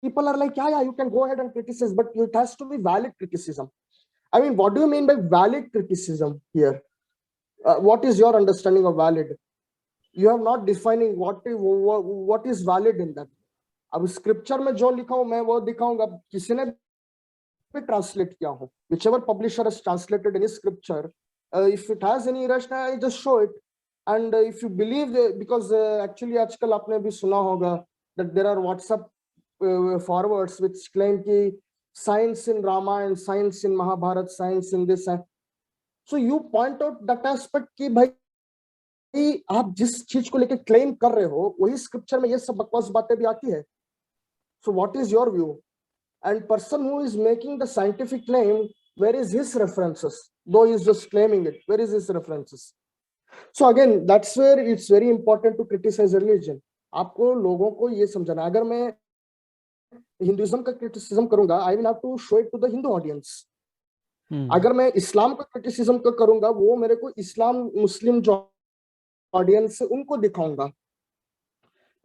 people are like, yeah, you can go ahead and criticize, but it has to be valid criticism. I mean, what do you mean by valid criticism here? What is your understanding of valid? You are not defining what is valid in that. अब scripture में जो लिखा हूं मैं वो दिखाऊंगा. किसी ने भी ट्रांसलेट किया हो, whichever publisher has translated any scripture, if it has any irrational, I just show it. And if you believe, because actually आजकल आपने भी सुना होगा that there are WhatsApp forwards which claim कि science in Ramayana, science in Mahabharata, science in this. So you point out that aspect कि भाई आप जिस चीज को लेके क्लेम कर रहे हो वही स्क्रिप्चर में ये सब बकवास बातें भी आती है. So what is your view? And person who is making the scientific claim, where is his references? Though he is just claiming it, where is his references? So again, that's where it's very important to criticize religion. आपको लोगों को ये समझना. अगर मैं Hinduism का criticism करूंगा, I will have to show it to the Hindu audience. अगर मैं इस्लाम का क्रिटिसिज्म का करूंगा, वो मेरे को इस्लाम मुस्लिम जो ऑडियंस है उनको दिखाऊंगा.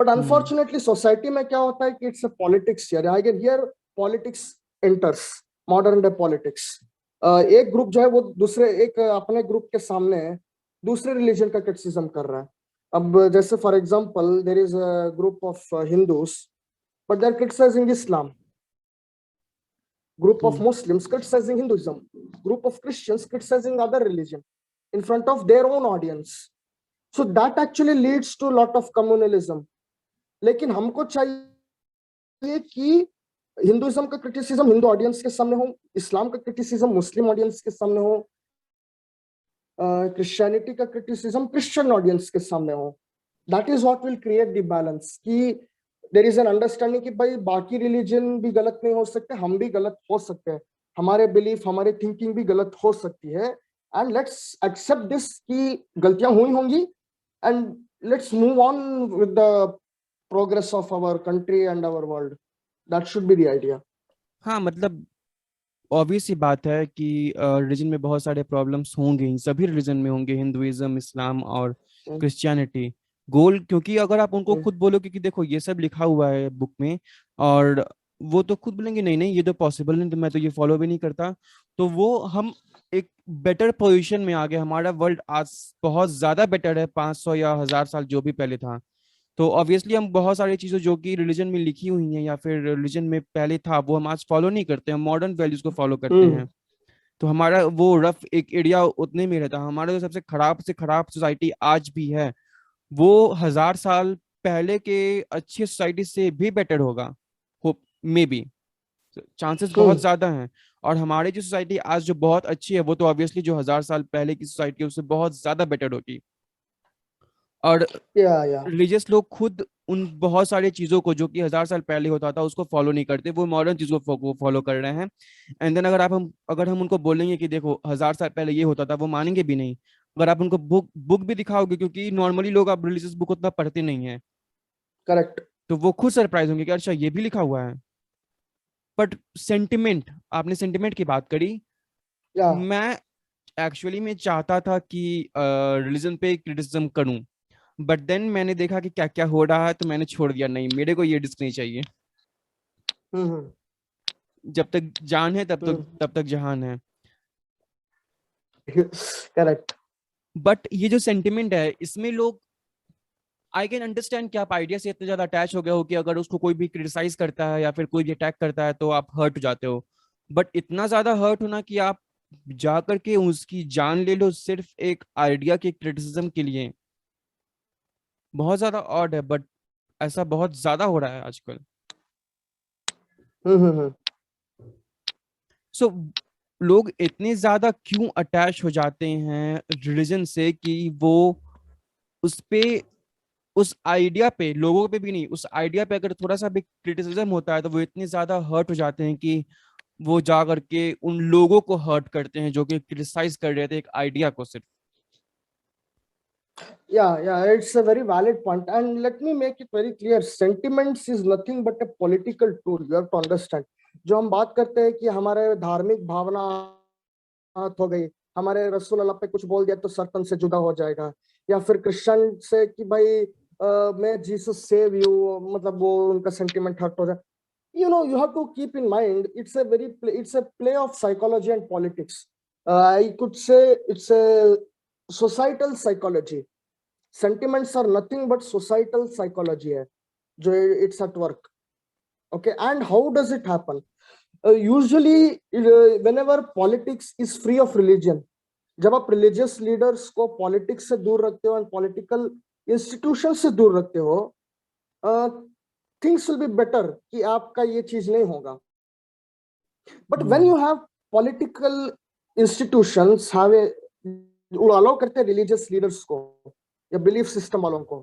बट अनफॉर्चुनेटली सोसाइटी में क्या होता है कि it's a politics here. Again here politics enters, modern day politics. एक ग्रुप जो है वो दूसरे एक अपने ग्रुप के सामने दूसरे रिलीजन का क्रिटिसिज्म कर रहा है. अब जैसे for example there is a group of Hindus but they're criticizing Islam. Group of Muslims criticizing Hinduism. Group of Christians criticizing other religion in front of their own audience. So that actually leads to a lot of communalism. लेकिन हमको चाहिए कि Hinduism का criticism Hindu audience के सामने हो, इस्लाम का criticism मुस्लिम audience के सामने हो, क्रिश्चियनिटी का क्रिटिसिज्म क्रिश्चियन ऑडियंस के सामने हो. That is what will create the balance. कि देयर इज एन अंडरस्टैंडिंग कि भाई बाकी रिलीजन भी गलत नहीं हो सकते, हम भी गलत हो सकते हैं, हमारे बिलीफ हमारे थिंकिंग भी गलत हो सकती है, एंड लेट्स एक्सेप्ट दिस कि गलतियां हुई होंगी, and let's move on with the progress of our country and our world. That should be the idea. हाँ मतलब ऑब्वियस सी बात है कि रिलीजन में बहुत सारे प्रॉब्लम्स होंगे, इन सभी रिलीजन में होंगे, हिंदुइज्म, इस्लाम और क्रिश्चियनिटी। गोल, क्योंकि अगर आप उनको खुद बोलोगे कि देखो ये सब लिखा हुआ है बुक में, और वो तो खुद बोलेंगे नहीं नहीं ये तो पॉसिबल नहीं, तो मैं तो ये फॉलो भी नहीं करता, तो वो हम एक बेटर पोजीशन में आ गए। हमारा वर्ल्ड आज बहुत ज्यादा बेटर है 500 या 1000 साल जो भी पहले था। तो ऑब्वियसली हम बहुत सारी चीजें जो कि रिलीजन में लिखी हुई हैं या फिर रिलीजन में पहले था वो हम आज फॉलो नहीं करते, हम मॉडर्न वैल्यूज को फॉलो करते हैं। तो हमारा वो रफ एक एरिया उतने में रहता है। हमारा जो सबसे खराब से खराब सोसाइटी आज भी है वो 1000 साल पहले के अच्छी सोसाइटी से भी बेटर होगा, होप मे बी, चांसेस बहुत ज्यादा हैं। और हमारी जो सोसाइटी आज जो बहुत अच्छी है वो तो ऑब्वियसली जो 1000 साल पहले की सोसाइटी है उससे बहुत ज्यादा बेटर होगी। और या रिलीजियस लोग खुद उन बहुत सारी चीजों को जो कि 1000 साल पहले होता था उसको फॉलो नहीं करते, वो मॉडर्न चीजों को फॉलो कर रहे हैं। एंड देन अगर हम उनको बोलेंगे कि देखो 1000 साल पहले ये होता था, वो मानेंगे भी नहीं। अगर आप उनको बुक भी दिखाओगे, क्योंकि नॉर्मली लोग अब रिलीजियस बुक उतना पढ़ते नहीं है, करेक्ट. तो वो खुद सरप्राइज होंगे कि अच्छा ये भी लिखा हुआ है। बट सेंटिमेंट, आपने सेंटिमेंट की बात करी। या मैं एक्चुअली में चाहता था कि रिलीजन पे क्रिटिसिज्म करूं, बट देन मैंने देखा कि क्या क्या हो रहा है, तो मैंने छोड़ दिया, नहीं मेरे को ये डिस्क नहीं चाहिए। हम्म जब तक जान है हम्म तब तक जहान है। करेक्ट. बट ये जो सेंटिमेंट है इसमें लोग, आई कैन अंडरस्टैंड कि आप आइडिया से इतने ज्यादा अटैच हो गए हो कि अगर उसको कोई भी क्रिटिसाइज करता है या फिर कोई भी अटैक करता है तो आप हर्ट हो जाते हो। बट इतना ज्यादा हर्ट होना कि आप जा करके उसकी जान ले लो सिर्फ एक आइडिया के क्रिटिसिज्म के लिए, बहुत ज्यादा ऑड है। बट ऐसा बहुत ज्यादा हो रहा है आजकल। हम्म. सो लोग इतने ज्यादा क्यों अटैच हो जाते हैं रिलीजन से कि वो उस पे, उस आइडिया पे, लोगों पे भी नहीं, उस आइडिया पे अगर थोड़ा सा भी क्रिटिसिज्म होता है तो वो इतने ज्यादा हर्ट हो जाते हैं कि वो जा करके उन लोगों को हर्ट करते हैं जो कि क्रिटिसाइज कर रहे थे एक आइडिया को सिर्फ। Yeah, it's a very valid point, and let me make it very clear. Sentiments is nothing but a political tool. You have to understand. जो हम बात करते हैं कि हमारे धार्मिक भावना हो गई, हमारे रसूल अल्लाह पे कुछ बोल दिया तो सर्तन से जुदा हो जाएगा, या फिर क्रिश्चियन से कि भाई मैं जीसस सेव यू, मतलब वो उनका सेंटिमेंट हर्ट हो जाए. You have to keep in mind, it's a play of psychology and politics. I could say it's a societal psychology. Sentiments are nothing but societal psychology है जो it's at work. Okay, and how does it happen? Usually whenever politics is free of religion, जब आप religious leaders को politics से दूर रखते हो and political institutions से दूर रखते हो, things will be better कि आपका ये चीज नहीं होगा. But when you have political institutions have a allow करते हैं religious leaders को या belief system वालों को,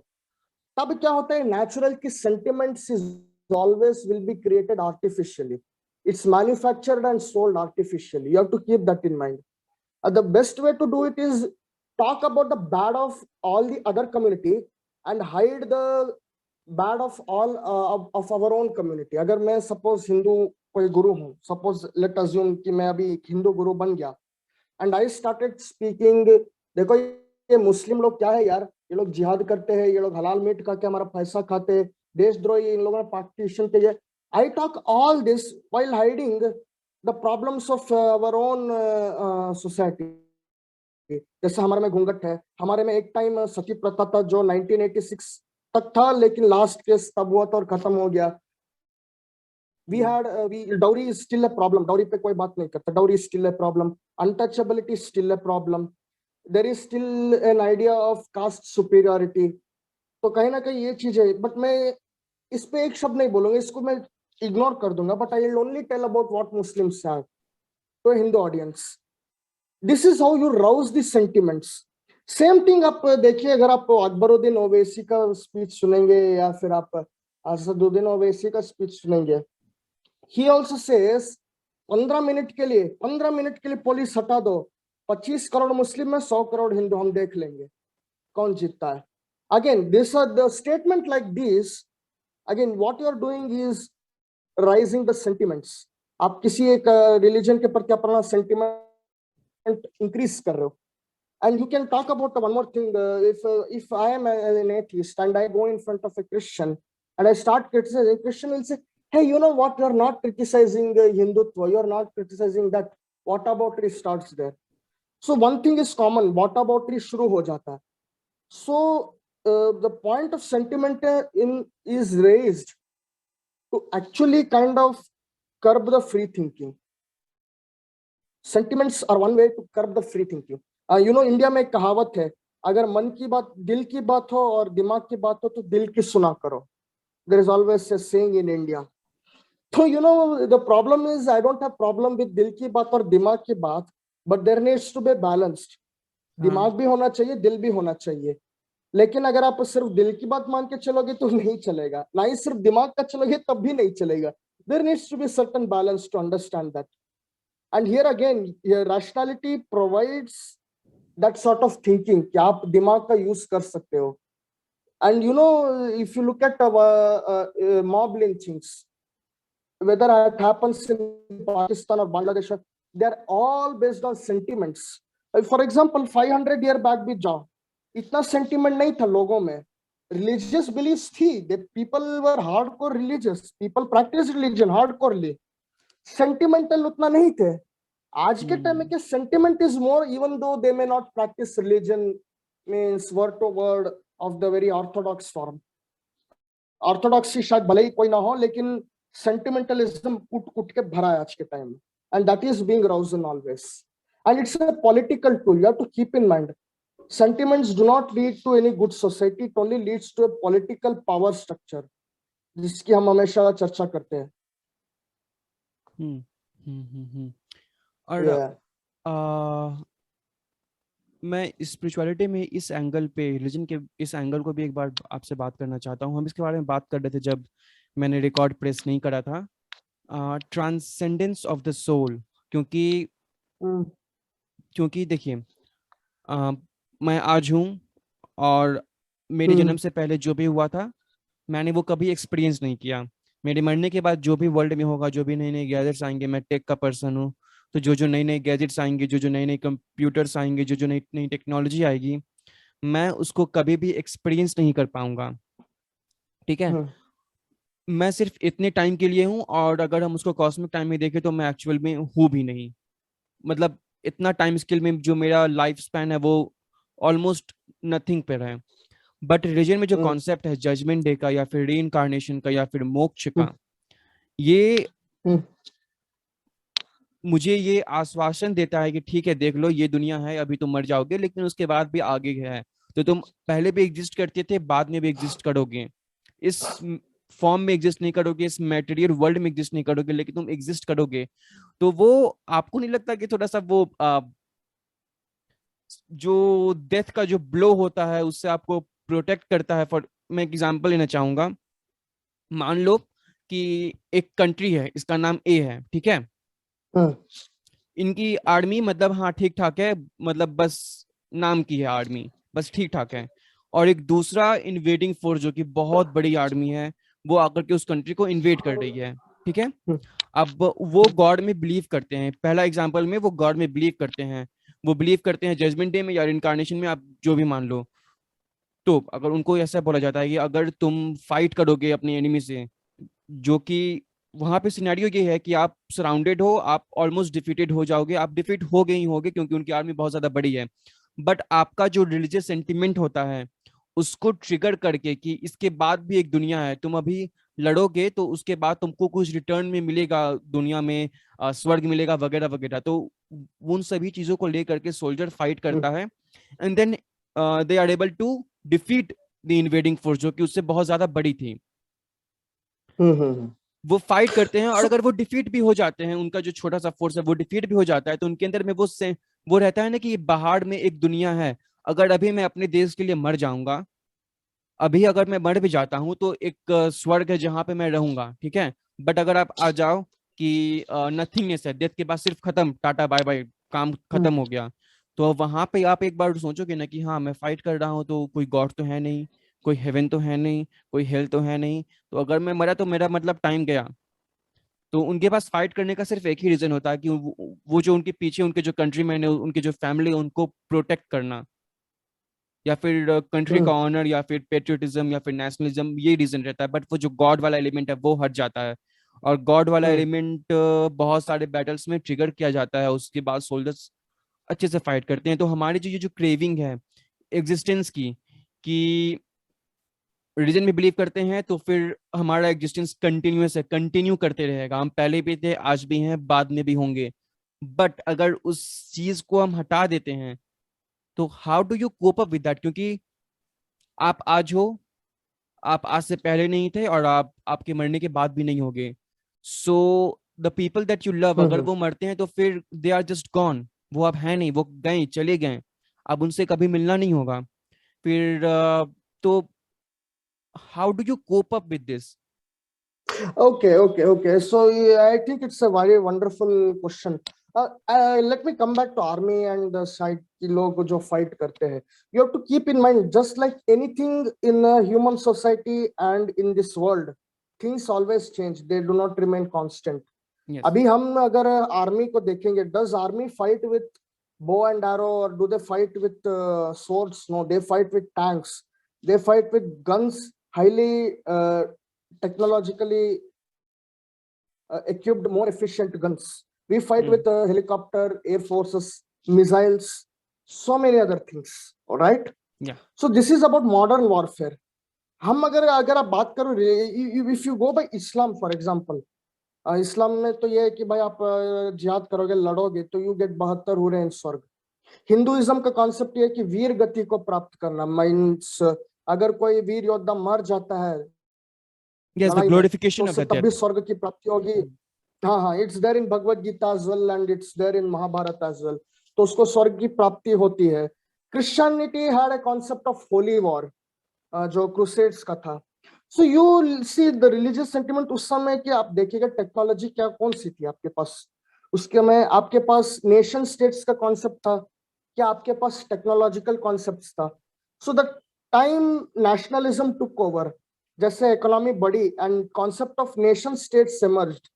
तब क्या होता है नेचुरल की sentiments is always will be created artificially. It's manufactured and sold artificially. You have to keep that in mind. The best way to do it is talk about the bad of all the other community and hide the bad of all of our own community. अगर मैं suppose Hindu कोई गुरु हूँ, suppose let assume कि मैं अभी एक हिंदू गुरु बन गया, and I started speaking, देखो ये मुस्लिम लोग क्या है यार, ये लोग जिहाद करते हैं, ये लोग हलाल मीट खा के हमारा पैसा खाते हैं, देशद्रोही इन लोगों ने पार्टीशन किया. I talk all this while hiding the problems of our own society. जैसे हमारे में घूंघट है, हमारे में एक टाइम सती प्रथा था जो 1986 तक था, लेकिन लास्ट केस तब हुआ था और खत्म हो गया. We had dowry is still a problem. Dowry पे कोई बात नहीं करता. Dowry is still a problem. Untouchability is still a problem. There is still an idea of caste superiority. तो कहीं ना कहीं ये चीज है, बट मैं इस पे एक शब्द नहीं बोलूंगा, इसको मैं इग्नोर कर दूंगा. But I will only tell about what Muslims have to Hindu audience. This is how you rouse the sentiments. Same thing आप देखिए, अगर आप अकबरुद्दीन ओवैसी का स्पीच सुनेंगे या फिर आप असदुद्दीन ओवैसी का स्पीच सुनेंगे. He also says 15 मिनट के लिए पुलिस हटा दो, 25 करोड़ मुस्लिम में 100 करोड़ हिंदू, हम देख लेंगे कौन जीतता है. Again, this are the statement like this. Again, what you are doing is rising the sentiments. आप किसी एक रिलीजन के प्रति अपना सेंटिमेंट इंक्रीज कर रहे हो. And you can talk about one more thing. If I am an atheist and I go in front of a Christian and I start criticizing, Christian will say, "Hey, you know what? You're not criticizing Hindutva. You're not criticizing that. Whataboutery starts there." So one thing is common. Whataboutery shuru ho jata hai. So the point of sentiment is raised to actually kind of curb the free thinking. Sentiments are one way to curb the free thinking. India में एक कहावत है, अगर मन की बात, दिल की बात हो और दिमाग की बात हो तो दिल की सुना करो. There is always a saying in India. So the problem is I don't have problem with दिल की बात और दिमाग की बात, but there needs to be balanced. दिमाग भी होना चाहिए, दिल भी होना चाहिए. लेकिन अगर आप सिर्फ दिल की बात मान के चलोगे तो नहीं चलेगा, ना ही सिर्फ दिमाग का चलोगे तब भी नहीं चलेगा. There needs to be certain balance to understand that. And here again, rationality provides that sort of thinking कि आप दिमाग का यूज कर सकते हो. And if you look at mob lynchings, whether it happens in Pakistan or Bangladesh, they're all based on sentiments. For example, 500 year back भी जाओ, इतना sentiment नहीं था लोगों में. Religious beliefs थी, that people were hardcore religious, people practiced religion hardcorely. Sentimental उतना नहीं थे. आज के टाइम में sentiment is more, even though they may not practice religion, means word to word of the very orthodox form. Orthodoxy शायद भले ही कोई ना हो, लेकिन sentimentalism कूट के भरा है आज के टाइम में, and that is being roused always. And it's a political tool. You have to keep in mind, sentiments do not lead to any good society. It only leads to a political power structure, जिसकी हम हमेशा चर्चा करते हैं. और मैं spirituality में इस एंगल पे, रिलीजन के इस एंगल को भी एक बार आपसे बात करना चाहता हूँ. हम इसके बारे में बात कर रहे थे जब मैंने रिकॉर्ड प्रेस नहीं करा था, ट्रांसेंडेंस ऑफ द सोल. क्योंकि देखिए, मैं आज हूँ और मेरे जन्म से पहले जो भी हुआ था मैंने वो कभी एक्सपीरियंस नहीं किया. मेरे मरने के बाद जो भी वर्ल्ड में होगा, जो भी नए नए गैजेट्स आएंगे, मैं टेक का पर्सन हूँ, तो जो नए नए गैजेट्स आएंगे, जो नए नए कंप्यूटर्स आएंगे, जो नई नई टेक्नोलॉजी आएगी, मैं उसको कभी भी एक्सपीरियंस नहीं कर पाऊंगा. ठीक है, मैं सिर्फ इतने टाइम के लिए हूँ, और अगर हम उसको कॉस्मिक टाइम में देखें तो मैं एक्चुअल में हूँ भी नहीं. मतलब इतना टाइम स्केल में जो मेरा लाइफ स्पैन है वो ऑलमोस्ट नथिंग पे है. बट रिलीजन में जो कॉन्सेप्ट है जजमेंट डे का, या फिर रीइंकार्नेशन का, या फिर मोक्ष का, ये मुझे ये आश्वासन देता है कि ठीक है, देख लो, ये दुनिया है, अभी तुम मर जाओगे, लेकिन उसके बाद भी आगे है. तो तुम पहले भी एग्जिस्ट करते थे, बाद में भी एग्जिस्ट करोगे. इस फॉर्म में एग्जिस्ट नहीं करोगे, इस मटेरियल वर्ल्ड में एग्जिस्ट नहीं करोगे, लेकिन तुम एग्जिस्ट करोगे. तो वो आपको नहीं लगता कि थोड़ा सा वो जो डेथ का जो ब्लो होता है उससे आपको प्रोटेक्ट करता है? फॉर मैं एक एग्जांपल लेना चाहूंगा. मान लो कि एक कंट्री है, इसका नाम ए है, ठीक है. इनकी आर्मी मतलब हाँ ठीक ठाक है, मतलब बस नाम की है आर्मी, बस ठीक ठाक है. और एक दूसरा इन्वेडिंग फोर्स जो कि बहुत बड़ी आर्मी है, वो आकर के उस कंट्री को इन्वेड कर रही है. ठीक है, अब वो गॉड में बिलीव करते हैं. पहला एग्जांपल में वो गॉड में बिलीव करते हैं, वो बिलीव करते हैं जजमेंट डे में या इनकारनेशन में, आप जो भी मान लो. तो अगर उनको ऐसा बोला जाता है कि अगर तुम फाइट करोगे अपने एनिमी से, जो कि वहां पे सिनेरियो ये है कि आप सराउंडेड हो, आप ऑलमोस्ट डिफीटेड हो जाओगे, आप डिफीट हो गए ही होगे क्योंकि उनकी आर्मी बहुत ज्यादा बड़ी है. बट आपका जो रिलीजियस सेंटिमेंट होता है उसको ट्रिगर करके कि इसके बाद भी एक दुनिया है, तुम अभी लड़ोगे तो उसके बाद तुमको कुछ रिटर्न में मिलेगा, दुनिया में स्वर्ग मिलेगा वगैरह वगैरह. तो उन सभी चीजों को लेकर के सोल्जर फाइट करता है, and then they are able to defeat the invading force, जो कि उससे बहुत ज्यादा बड़ी थी. वो फाइट करते हैं, और अगर वो डिफीट भी हो जाते हैं, उनका जो छोटा सा फोर्स है वो डिफीट भी हो जाता है, तो उनके अंदर में वो रहता है ना कि बाहर में एक दुनिया है. अगर अभी मैं अपने देश के लिए मर जाऊंगा अभी अगर मैं मर भी जाता हूँ तो एक स्वर्ग है जहां पे मैं रहूंगा, ठीक है। बट अगर आप आ जाओ कि नथिंगनेस है, डेथ के बाद सिर्फ खत्म, टाटा बाय बाय, काम खत्म हो गया, तो वहां पे आप एक बार सोचोगे ना कि हाँ मैं फाइट कर रहा हूँ तो कोई गॉड तो है नहीं, कोई हेवन तो है नहीं, कोई हेल तो है नहीं, तो अगर मैं मरा तो मेरा मतलब टाइम गया। तो उनके पास फाइट करने का सिर्फ एक ही रीजन होता है कि वो जो उनके पीछे उनके जो कंट्री मैन है, उनके जो फैमिली है, उनको प्रोटेक्ट करना, या फिर कंट्री का हम्म ऑनर, या फिर पेट्रियोटिज्म, या फिर नेशनलिज्म, ये रीजन रहता है। बट वो जो गॉड वाला एलिमेंट है वो हट जाता है। और गॉड वाला हम्म एलिमेंट बहुत सारे बैटल्स में ट्रिगर किया जाता है, उसके बाद सोल्जर्स अच्छे से फाइट करते हैं। तो हमारी जो ये जो क्रेविंग है एग्जिस्टेंस की, कि रिलीजन में बिलीव करते हैं तो फिर हमारा एग्जिस्टेंस कंटिन्यूअस है, कंटिन्यू करते रहेगा, हम पहले भी थे, आज भी हैं, बाद में भी होंगे। बट अगर उस चीज को हम हटा देते हैं तो how do you cope up with that, क्योंकि आप आज हो, आप आज से पहले नहीं थे, और आप आपके मरने के बाद भी नहीं होगे। So the people that you love, अगर हम्म वो मरते हैं तो फिर दे आर जस्ट गॉन, वो अब है नहीं, वो गए, चले गए, अब उनसे कभी मिलना नहीं होगा फिर। तो how do you cope up with this? Okay. So yeah, I think it's a very wonderful question. Let me come back to army and the side कि लोग जो fight करते हैं. You have to keep in mind, just like anything in a human society and in this world, things always change. They do not remain constant. Yes. अभी हम अगर army को देखेंगे, does army fight with bow and arrow or do they fight with swords? No, they fight with tanks. They fight with guns, highly technologically equipped, more efficient guns. We fight with helicopter, air forces, missiles, so many other things. All right. या। So this is about modern warfare. हम अगर अगर आप बात करो, if you go by Islam for example, Islam में तो ये है कि भाई आप जिहाद करोगे, लड़ोगे तो यू गेट 72 हुरे इन स्वर्ग। हिंदुइज्म का कॉन्सेप्ट ये है कि वीर गति को प्राप्त करना मीन्स अगर कोई वीर योद्धा मर जाता है यस, द लड़ाई में तो ग्लोरिफिकेशन ऑफ उससे द तब भी डेथ। स्वर्ग की प्राप्ति होगी। हाँ हाँ, it's there in Bhagavad Gita as well and it's there in Mahabharata as well. तो उसको स्वर्ग की प्राप्ति होती है। Christianity had a concept of holy war, जो क्रूसेड्स का था। So you see the religious sentiment उस समय की आप देखिएगा, टेक्नोलॉजी क्या कौन सी थी आपके पास उसके में, आपके पास नेशन स्टेट्स का कॉन्सेप्ट था क्या, आपके पास टेक्नोलॉजिकल कॉन्सेप्ट था। So the time nationalism took over, जैसे इकोनॉमी बढ़ी and concept of nation states emerged,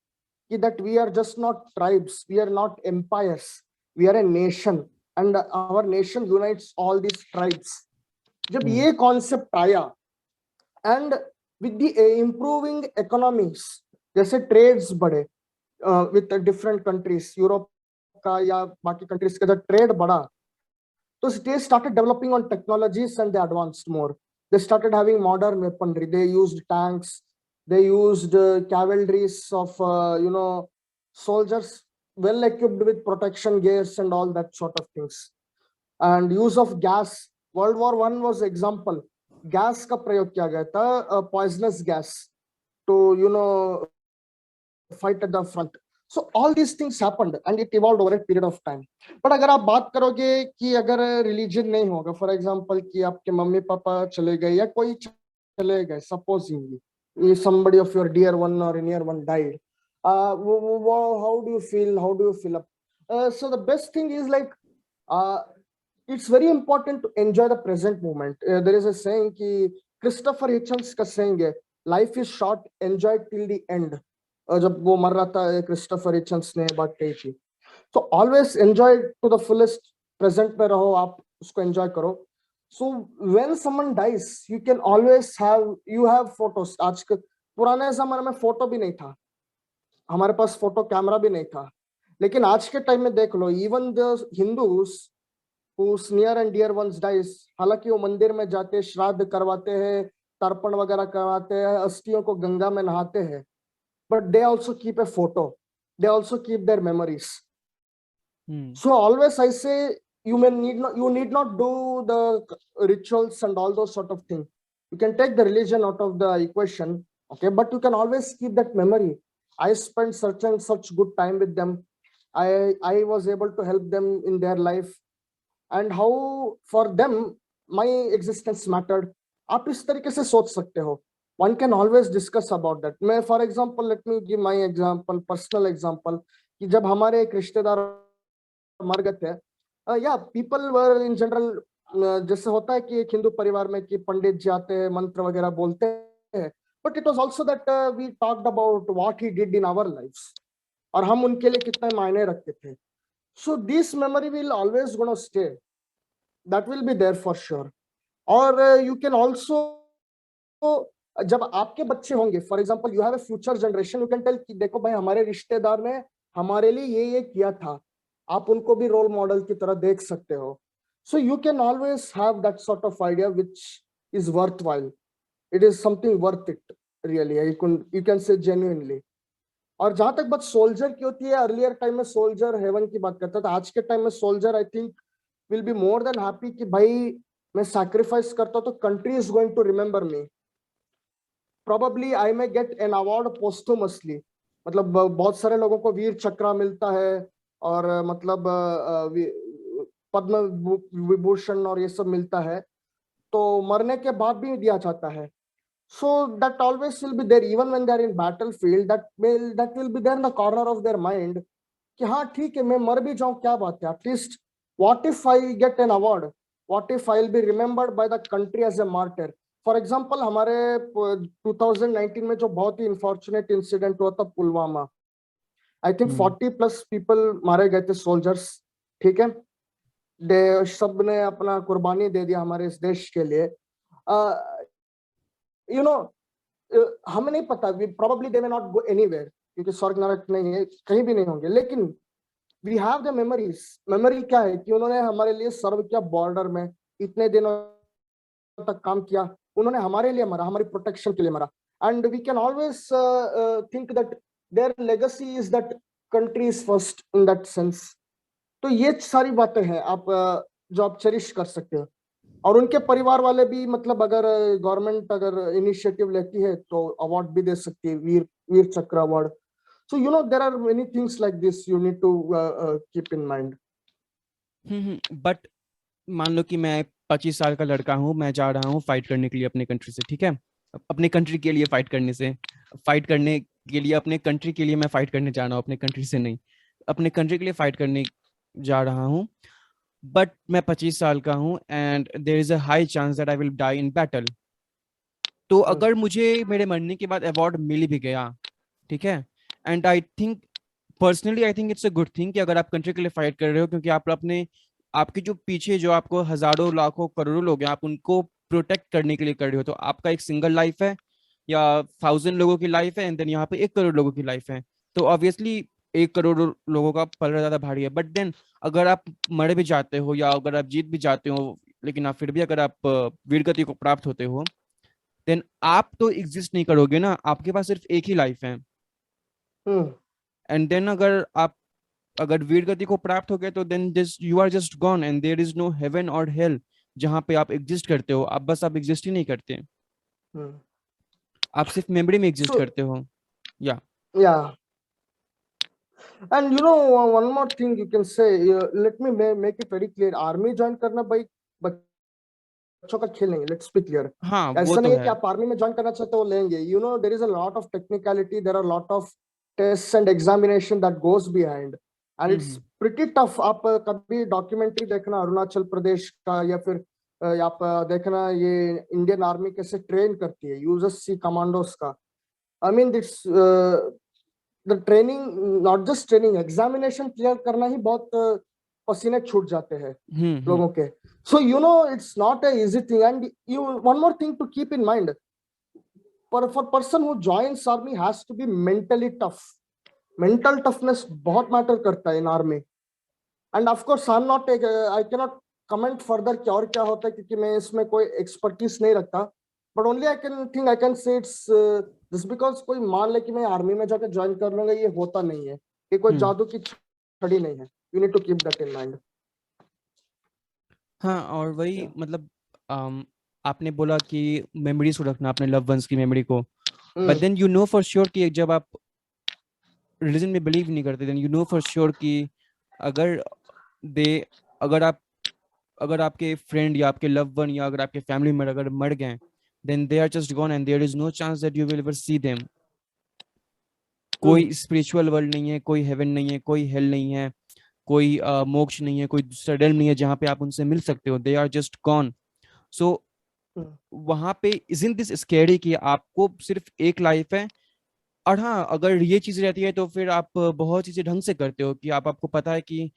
कि that we are just not tribes, we are not empires, we are a nation and our nation unites all these tribes. जब ये concept आया and with the improving economies, जैसे trades बढ़े with different countries, Europe का या बाकी countries का, जब ट्रेड बढ़ा तो they started developing on technologies and they advanced more. They started having modern weaponry. They used tanks. They used cavalries of soldiers well equipped with protection gears and all that sort of things. And use of gas. World War One was example. Gas का प्रयोग किया गया था, poisonous gas to fight at the front. So all these things happened and it evolved over a period of time. But अगर आप बात करोगे कि अगर रिलीजन नहीं होगा, फॉर एग्जांपल कि आपके मम्मी पापा चले गए या कोई चले गए, supposedly somebody of your dear one or near one died, how do you feel, how do you feel up? So the best thing is like, it's very important to enjoy the present moment. There is a saying कि Christopher Hitchens का saying है, life is short, enjoy till the end. जब वो मर रहा था Christopher हिचन्स ने बात कही थी। तो always enjoy to the fullest, present में रहो, आप उसको एंजॉय करो। So when someone dies you can always have, you have photos. आज के पुराने जमाने में फोटो भी नहीं था, हमारे पास फोटो कैमरा भी नहीं था, लेकिन आज के टाइम में देख लो, even the Hindus whose near and dear ones dies, हालांकि वो मंदिर में जाते, श्राद्ध करवाते हैं, तर्पण वगैरह करवाते हैं, अस्थियों को गंगा में नहाते हैं, but they also keep a photo, they also keep their memories. So always I say, you need not do the rituals and all those sort of things. You can take the religion out of the equation, okay, but you can always keep that memory. I spent such and such good time with them. I was able to help them in their life and how for them my existence mattered. आप इस तरीके से सोच सकते हो. One can always discuss about that. मैं for example, let me give my example, personal example, कि जब हमारे एक रिश्तेदार मर गए थे, या पीपल वर इन जनरल, जैसे होता है कि एक हिंदू परिवार में कि पंडित जी आते हैं, मंत्र वगैरह बोलते हैं, but it was also that we talked about what he did in our lifes, और हम उनके लिए कितने मायने रखते थे. So this memory will always gonna stay, that will be there for sure. और यू कैन ऑल्सो, जब आपके बच्चे होंगे, for example you have a future generation, you can tell कि देखो भाई हमारे रिश्तेदार ने हमारे लिए ये किया था, आप उनको भी रोल मॉडल की तरह देख सकते हो. So you can always have that sort of idea which is worthwhile. It is something worth it really, you can say genuinely. और जहां तक बात सोल्जर की होती है, अर्लियर टाइम में सोल्जर हेवन की बात करता था, आज के टाइम में soldier I think will be more than happy कि भाई मैं सैक्रिफाइस करता हूं तो country is going to remember me. Probably I may get an award posthumously, मतलब बहुत सारे लोगों को वीर चक्र मिलता है, और मतलब पद्म विभूषण और ये सब मिलता है, तो मरने के बाद भी दिया जाता है. So that always will be there even when they are in battlefield, that will be there in the corner of their mind कि हाँ ठीक है मैं मर भी जाऊं क्या बात है, at least what if I get an award, what if I'll be remembered by the country as a martyr. For example हमारे 2019 में जो बहुत ही अनफॉर्चुनेट इंसिडेंट हुआ था पुलवामा, आई थिंक 40+ पीपल मारे गए थे, सोल्जर्स, ठीक है, सब ने अपना कुर्बानी दे दिया हमारे इस देश के लिए. यू नो, हमें नहीं पता, probably they may not go anywhere, क्योंकि स्वर्ग नरक नहीं है, कहीं भी नहीं होंगे, लेकिन we have the memories. Memory क्या है कि उन्होंने हमारे लिए सर्व किया, बॉर्डर में इतने दिनों तक काम किया, उन्होंने हमारे लिए मरा, हमारी प्रोटेक्शन के लिए मरा. And we can always think that their legacy is that country is first in that sense. तो ये सारी बातें हैं आप जो आप चेरिश कर सकते हो. और उनके परिवार वाले भी, मतलब अगर गवर्नमेंट अगर इनिशिएटिव लेती है तो अवार्ड भी दे सकती है, Vir Vir Chakra award. So you know there are many things like this you need to keep in mind. But मान लो कि मैं 25 साल का लड़का हूँ, मैं जा रहा हूँ फाइट करने के लिए अपने कंट्री से, ठीक है, अपने कंट्री के लिए फाइट करने के लिए अपने कंट्री के लिए मैं फाइट करने जा रहा हूँ, अपने कंट्री से नहीं, अपने कंट्री के लिए फाइट करने जा रहा हूँ. बट मैं 25 साल का हूँ and there is a high chance that I will die in battle. तो अगर मुझे मेरे मरने के बाद अवार्ड मिल भी गया, ठीक है, and I think personally I think it's a good thing कि अगर आप कंट्री के लिए फाइट कर रहे हो, क्योंकि आप अपने आपके जो पीछे जो आपको हजारों लाखों करोड़ों लोग हैं, आप उनको प्रोटेक्ट करने के लिए कर रहे हो. तो आपका एक सिंगल लाइफ है या 1000 लोगों की लाइफ है, एंड देन यहाँ पे 1 करोड़ लोगों की लाइफ है. तो ऑब्वियसली 1 करोड़ लोगों का पलड़ा ज्यादा भारी है. बट देन अगर आप मर भी जाते हो या अगर आप जीत भी जाते हो, लेकिन आप फिर भी अगर आप वीरगति को प्राप्त होते हो, देन आप तो एग्जिस्ट नहीं करोगे ना, आपके पास सिर्फ एक ही लाइफ है. एंड देन अगर वीर गति को प्राप्त हो गए तो then this you are just gone and there is no heaven और हेल जहाँ पे आप एग्जिस्ट करते हो. आप एग्जिस्ट ही नहीं करते, आप सिर्फ मेमोरी में एग्जिस्ट करते हो. या and you know one more thing you can say, let me make it very clear, army join करना भाई बच्चों का खेल नहीं, लेट्स बी क्लियर. हाँ, वो ऐसा तो नहीं है है. कि आप आर्मी में ज्वाइन करना चाहते हो लेंगे. You know there is a lot of technicality, there are lot of test and examination that goes behind, and it's pretty tough. आप कभी डॉक्यूमेंट्री देखना अरुणाचल प्रदेश का, या फिर आप देखना ये इंडियन आर्मी कैसे ट्रेन करती है, यूएससी कमांडोज का. I mean that's the training, not just training, examination clear करना ही बहुत पसीने छूट जाते हैं लोगों के. So you know it's not a easy thing, and you one more thing to keep in mind. For person who joins army has to be mentally tough. Mental toughness बहुत मैटर करता है in army. And of course I'm not I cannot comment further क्या और क्या होता है, क्योंकि मैं इसमें कोई expertise नहीं रखता. But only I can say it's just because कोई मान ले कि मैं आर्मी में जाकर ज्वाइन कर लूंगा, ये होता नहीं है. ये कोई जादू की छड़ी नहीं है. You need to keep that in mind. हाँ, और वही मतलब आपने बोला कि मेमोरीज को रखना, अपने लव वंस की मेमोरी को. But then you know for sure कि जब आप रिलीजन में बिलीव नहीं करते, then you know for sure कि अगर दे अगर आप अगर आपके फ्रेंड या आपके लव वन या अगर आपके फैमिली में अगर मर गए, then they are just gone and there is no chance that you will ever see them. कोई स्पिरिचुअल वर्ल्ड नहीं है, कोई हेवन नहीं है, कोई हेल नहीं है, कोई मोक्ष नहीं है, कोई दूसरा realm नहीं है जहाँ पे आप उनसे मिल सकते हो. They are just gone. So वहां पे isn't this scary कि आपको सिर्फ एक लाइफ है. और हाँ, अगर ये चीज रहती है तो फिर आप बहुत चीजें ढंग से करते हो कि आपको पता है कि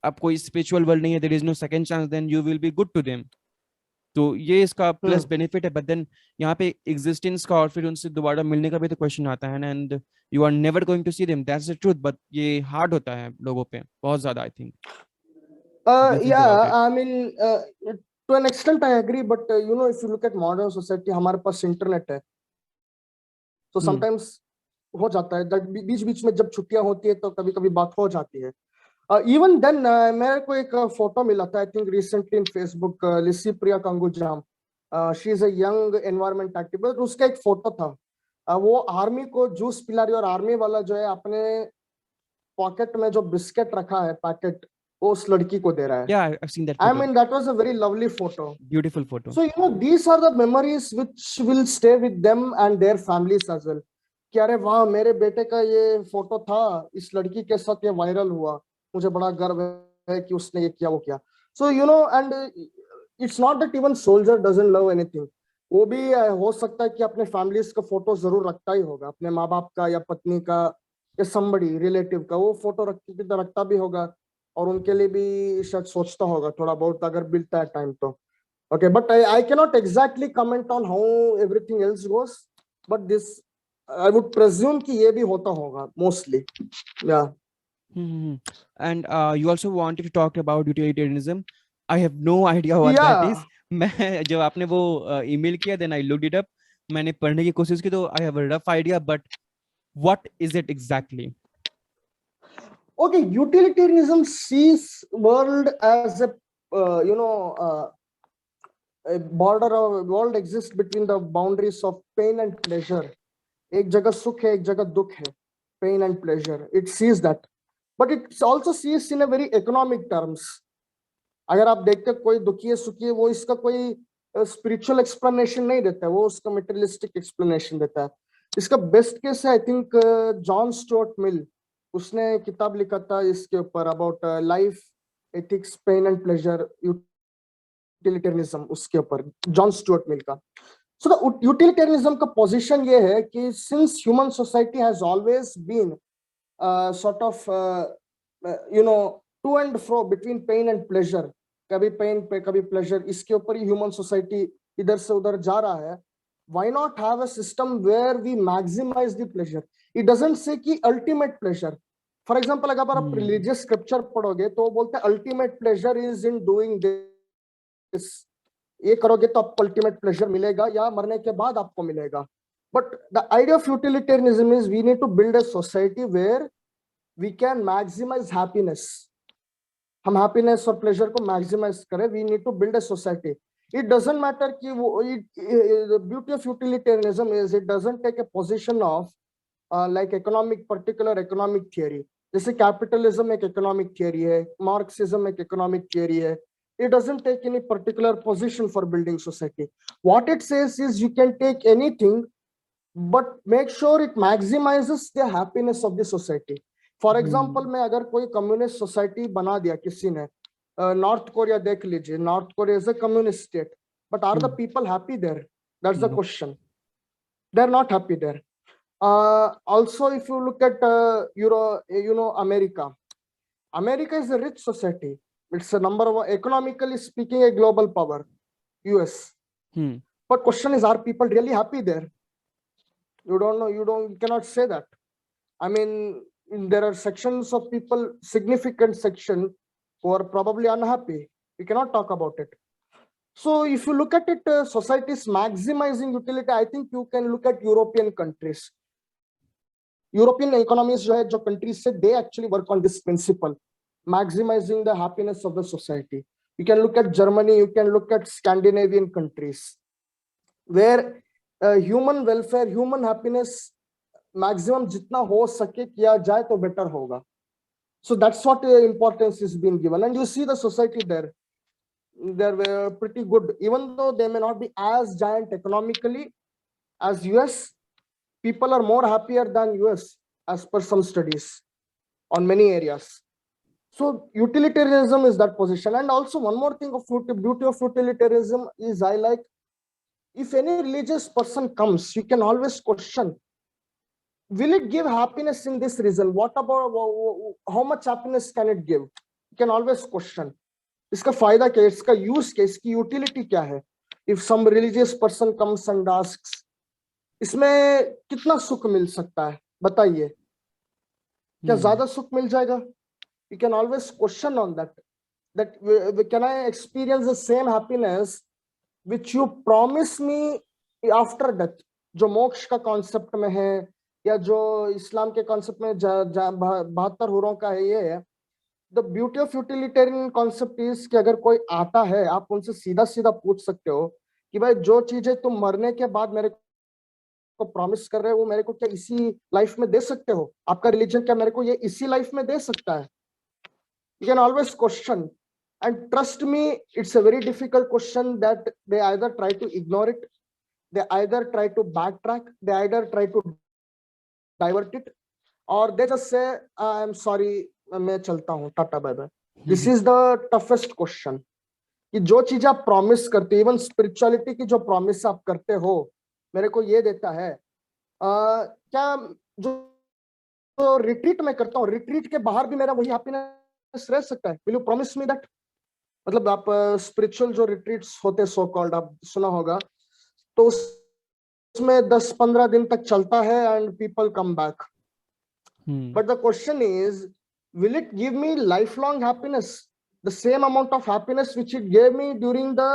आप कोई स्पिरिचुअल वर्ल्ड नहीं है, there is no second chance, then you will be good to them. तो ये इसका प्लस बेनिफिट है. बट देन यहाँ पे एग्जिस्टेंस का और फिर उनसे दोबारा मिलने का भी तो क्वेश्चन आता है ना. And you are never going to see them, that's the truth. But ये हार्ड होता है लोगों पे बहुत ज्यादा, I think. Yeah, I mean, to an extent I agree, but you know, if you look at modern society, हमारे पास internet है, तो sometimes हो जाता है that बीच बीच में जब छुट्टियां होती है तो कभी कभी बात हो जाती है. Even then, मेरे को एक फोटो मिला था, I think recently in Facebook, Lisi Priya कंगुजाम, she is a young environment activist. उसका एक फोटो था, वो आर्मी को जूस पिला रही और आर्मी वाला जो है अपने पॉकेट में जो बिस्किट रखा है पैकेट वो उस लड़की को दे रहा है. Yeah, I've seen that I photo. mean, that was a very lovely photo. Beautiful photo. So, you know, these are the memories which will stay with them and their families as well. कि अरे वाह, मेरे बेटे का ये photo था, इस लड़की के साथ ये वायरल हुआ, मुझे बड़ा गर्व है कि उसने ये किया वो किया. So, you know, and it's not that even soldier doesn't love anything. वो भी हो सकता है कि अपने फैमिलीज का फोटो जरूर रखता ही होगा, अपने माँ बाप का या पत्नी का या somebody रिलेटिव का वो फोटो रखता भी होगा और उनके लिए भी शायद सोचता होगा थोड़ा बहुत अगर मिलता है टाइम तो. Okay, but I cannot exactly comment on how everything else goes, but this I would presume कि ये भी होता होगा mostly. Yeah. And you also wanted to talk about utilitarianism. I have no idea what that is. मैं जब आपने वो email किया, then I looked it up. मैंने पढ़ने की कोशिश की तो I have a rough idea, but what is it exactly? Okay, utilitarianism sees world as a you know a border of world exists between the boundaries of pain and pleasure. एक जगह सुख है, एक जगह दुख है, pain and pleasure. It sees that, but it also sees in a very economic terms. अगर आप देखते कोई दुखी है सुखी है, वो इसका कोई स्पिरिचुअल एक्सप्लेनेशन नहीं देता है, वो उसका मटेरियलिस्टिक एक्सप्लेनेशन देता है. इसका बेस्ट केस है I think John Stuart Mill, उसने किताब लिखा था इसके ऊपर about life ethics pain and pleasure utilitarianism, उसके ऊपर जॉन स्टुअर्ट मिल का. सो द यूटिलिटेरियनिज्म का पोजीशन ये है कि since human society has always been sort of you know to and fro between pain and pleasure, कभी pain पे कभी प्लेजर, इसके ऊपर ही ह्यूमन सोसाइटी इधर से उधर जा रहा है. Why not have a system where we maximize the pleasure? It doesn't say कि ultimate pleasure. For example, अगर आप religious scripture पढ़ोगे तो बोलते हैं ultimate pleasure is in doing this. ये करोगे तो आपको ultimate pleasure मिलेगा या मरने के बाद आपको मिलेगा. But the idea of utilitarianism is we need to build a society where we can maximize happiness. हम happiness और pleasure को maximize करें. We need to build a society. It doesn't matter कि वो the beauty of utilitarianism is it doesn't take a position of like economic particular economic theory. जैसे capitalism एक economic theory है, Marxism एक economic theory है. It doesn't take any particular position for building society. What it says is you can take anything, but make sure it maximizes the happiness of the society. For example, मैं अगर कोई communist society बना दिया किसी ने, north Korea देख लीजिए, North Korea is a communist state, but are the people happy there? That's the question. They are not happy there. Also, if you look at America is a rich society. It's a number of, economically speaking, a global power, US. But question is, are people really happy there? You don't know. You cannot say that. I mean, there are sections of people, significant section, who are probably unhappy. We cannot talk about it. So if you look at it, societies maximizing utility, I think you can look at European countries. European economies जो countries say, they actually work on this principle, maximizing the happiness of the society. You can look at Germany, you can look at Scandinavian countries, where human welfare, human happiness, maximum जितना हो सके किया जाए तो better होगा. So that's what importance is being given, and you see the society there. they were pretty good, even though they may not be as giant economically as US. People are more happier than US as per some studies on many areas. So utilitarianism is that position. And also one more thing of beauty of utilitarianism is, I like, if any religious person comes, you can always question, will it give happiness in this reason? What about how much happiness can it give? You can always question. इसका फायदा क्या है, इसका use क्या, इसकी utility क्या है? If some religious person comes and asks, इसमें कितना सुख मिल सकता है, बताइए, क्या ज्यादा सुख मिल जाएगा? You can always question on that. That can I experience the same happiness which you promise me after death? जो मोक्ष का कॉन्सेप्ट में है, या जो इस्लाम के कॉन्सेप्ट में 72 हुरों का है, ये है the beauty of utilitarian concept is कि अगर कोई आता है, आप उनसे सीधा सीधा पूछ सकते हो कि भाई जो चीजें तुम मरने के बाद मेरे को प्रॉमिस कर रहे हो, वो मेरे को क्या इसी लाइफ में दे सकते हो? आपका रिलीजन क्या मेरे को ये इसी लाइफ में दे सकता है? You can always question, and trust me, it's a very difficult question that they either try to ignore it, they either try to backtrack, they either try to divert it, or they just say, I'm sorry, मैं चलता हूँ, tata bye bye. This is the toughest question. कि जो चीज आप promise करते हो, even spirituality की जो प्रॉमिस आप करते हो, मेरे को ये देता है, क्या जो रिट्रीट में करता हूँ, रिट्रीट के बाहर भी मेरा वही हैप्पीनेस रह सकता है? Will you promise me that? मतलब आप स्पिरिचुअल जो रिट्रीट्स होते हैं, सो कॉल्ड, आप सुना होगा, तो उसमें 10-15 दिन तक चलता है and people come back. But the question is, will it give me lifelong happiness, the same amount of happiness which it gave me during the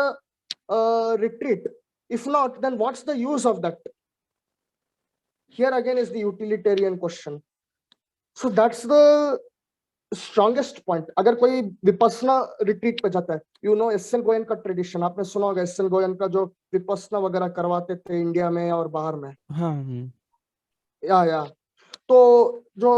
retreat? If not, then what's the use of that? Here again is the utilitarian question. So that's the strongest point. अगर कोई Vipassana retreat पे जाता है, you know SL. Goyan का tradition आपने सुना होगा, SL. Goyan का जो विपस्सना वगैरह करवाते थे इंडिया में और बाहर में. या तो जो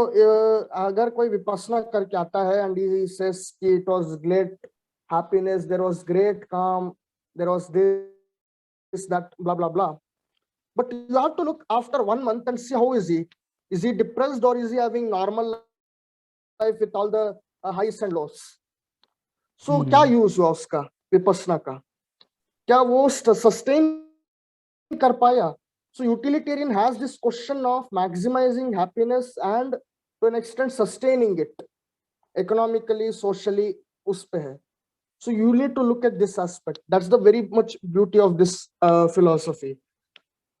अगर कोई विपस्सना करके आता है एंड ही सेज कि it was great happiness, there was great calm, there was this that blah blah blah, but you have to look after 1 month and see how is he depressed or is he having normal life with all the highs and lows? So क्या use हुआ उसका विपस्सना का? क्या वो sustain कर पाया? So utilitarian has this question of maximizing happiness and to an extent sustaining it economically, socially, उस पे है. So you need to look at this aspect. That's the very much beauty of this philosophy.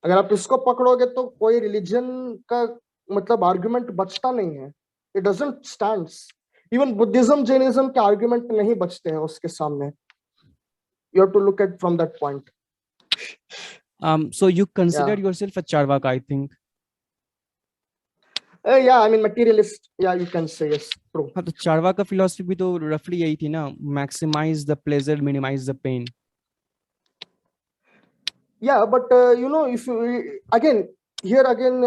अगर आप इसको पकड़ोगे तो कोई religion का मतलब आर्गुमेंट बचता नहीं है. It doesn't stands. Even Buddhism, Jainism के आर्गुमेंट नहीं बचते हैं उसके सामने. You have to look at from that point. So you consider yourself a Charvaka, I think. Yeah, I mean materialist. Yeah, you can say yes. True. हाँ, तो Charvaka philosophy भी तो roughly यही थी ना, maximize the pleasure, minimize the pain. Yeah, but you know, if you again here again,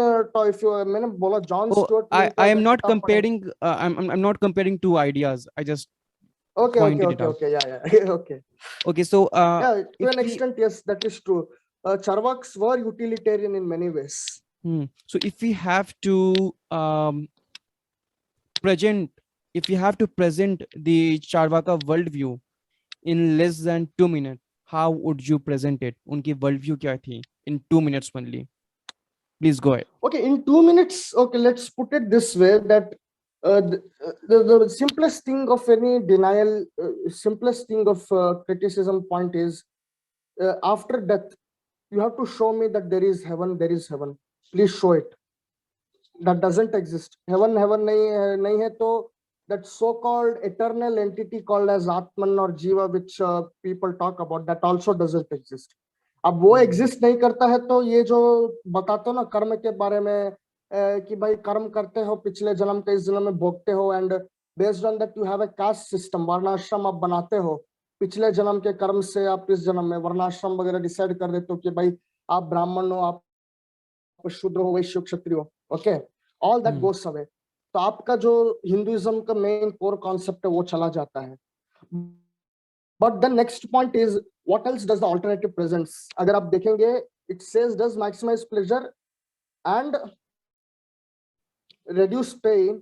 if you मैंने बोला John Stuart. I am not comparing. I'm not comparing two ideas. I just okay. Yeah. Okay. So yeah, to an extent, yes, that is true. Charvaks were utilitarian in many ways. So if we have to present the Charvaka worldview in less than 2 minutes, how would you present it? उनकी worldview क्या थी in 2 minutes only? Please go ahead. Okay, in 2 minutes. Okay, let's put it this way, that the simplest thing of any denial, simplest thing of criticism point is, after death, you have to show me that there is heaven, there is heaven. Please show it. That doesn't exist. Heaven nahi hai, to that so-called eternal entity called as Atman or Jiva, which people talk about, that also doesn't exist. अब वो exist नहीं करता है, तो ये जो बताते हो ना कर्म के बारे में, कि भाई कर्म करते हो, पिछले जन्म के इस जन्म में भोगते हो, and based on that you have a caste system, वर्णाश्रम आप बनाते हो, पिछले जन्म के कर्म से आप इस जन्म में वर्णाश्रम वगैरह डिसाइड कर देते हो कि भाई आप ब्राह्मण हो, आप शूद्र हो, वैश्य क्षत्रिय हो. Okay, all that goes away. तो आपका जो हिंदुइज्म का मेन कोर कॉन्सेप्ट है वो चला जाता है. But the next point is, what else does the alternative presents? अगर आप देखेंगे, it says does maximize pleasure and reduce pain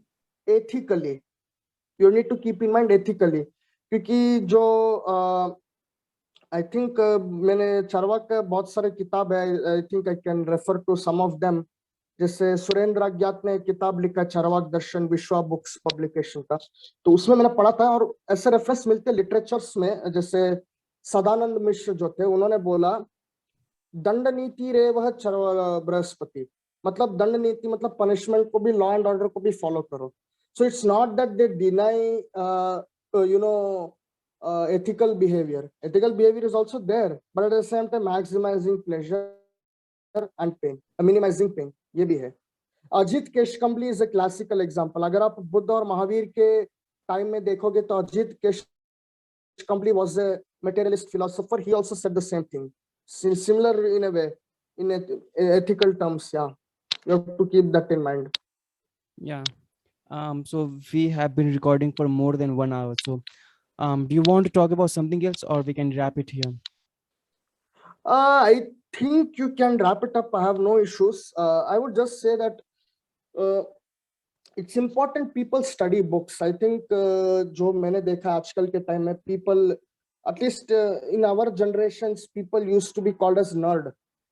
ethically. You need to keep in mind ethically, क्योंकि जो I think मैंने चार्वाक का बहुत सारे किताब है, I think I can refer to some of them. जैसे सुरेंद्र अज्ञात ने किताब लिखा चार्वाक दर्शन, विश्वा बुक्स पब्लिकेशन का, तो उसमें मैंने पढ़ा था और ऐसे रेफरेंस मिलते लिटरेचर्स में। जैसे सदानंद मिश्र जो थे, उन्होंने बोला दंड नीति रे वह बृहस्पति, मतलब दंड नीति मतलब पनिशमेंट को भी, लॉ एंड ऑर्डर को भी फॉलो करो। सो it's not that they deny ethical behavior. Ethical behavior is also there, but at the same time maximizing pleasure and pain, minimizing pain, ये भी है। Ajit Keshkambali is a classical example. अगर आप बुद्ध और महावीर के टाइम में देखोगे तो Ajit Keshkambali was a materialist philosopher. He also said the same thing, similar in a way, in ethical terms. Yeah, you have to keep that in mind. Yeah. So we have been recording for more than 1 hour. So do you want to talk about something else, or we can wrap it here? I think you can wrap it up. I have no issues. I would just say that it's important people study books. I think जो मैंने देखा आजकल के time में, people, at least in our generations, people used to be called as nerd.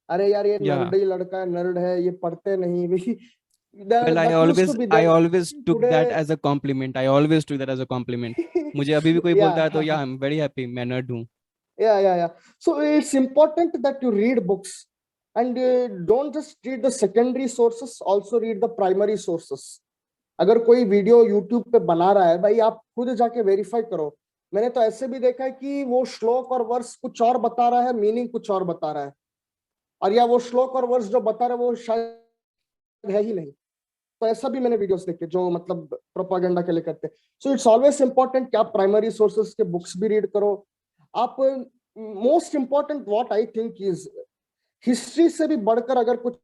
अरे यार ये nerdy लड़का है, नर्ड है, ये पढ़ते नहीं भी. Well, I always took that as a compliment. I always took that as a compliment. मुझे अभी भी कोई बोलता है तो yeah, I'm very happy मैं nerd हूँ. Yeah. So it's important that you read books and don't just read the secondary sources, also read the primary sources. अगर कोई वीडियो YouTube पे बना रहा है, भाई आप खुद जाके वेरीफाई करो. मैंने तो ऐसे भी देखा है कि वो श्लोक और वर्स कुछ और बता रहा है, मीनिंग कुछ और बता रहा है, और या वो श्लोक और वर्स जो बता रहा है वो शायद है ही नहीं. तो ऐसा भी मैंने वीडियोस देखे जो मतलब प्रोपागेंडा के लिए करते हैं. सो इट्स ऑलवेज इंपॉर्टेंट कि आप प्राइमरी सोर्सेस के बुक्स भी रीड करो. आप most important what I think is, history से भी बढ़कर अगर कुछ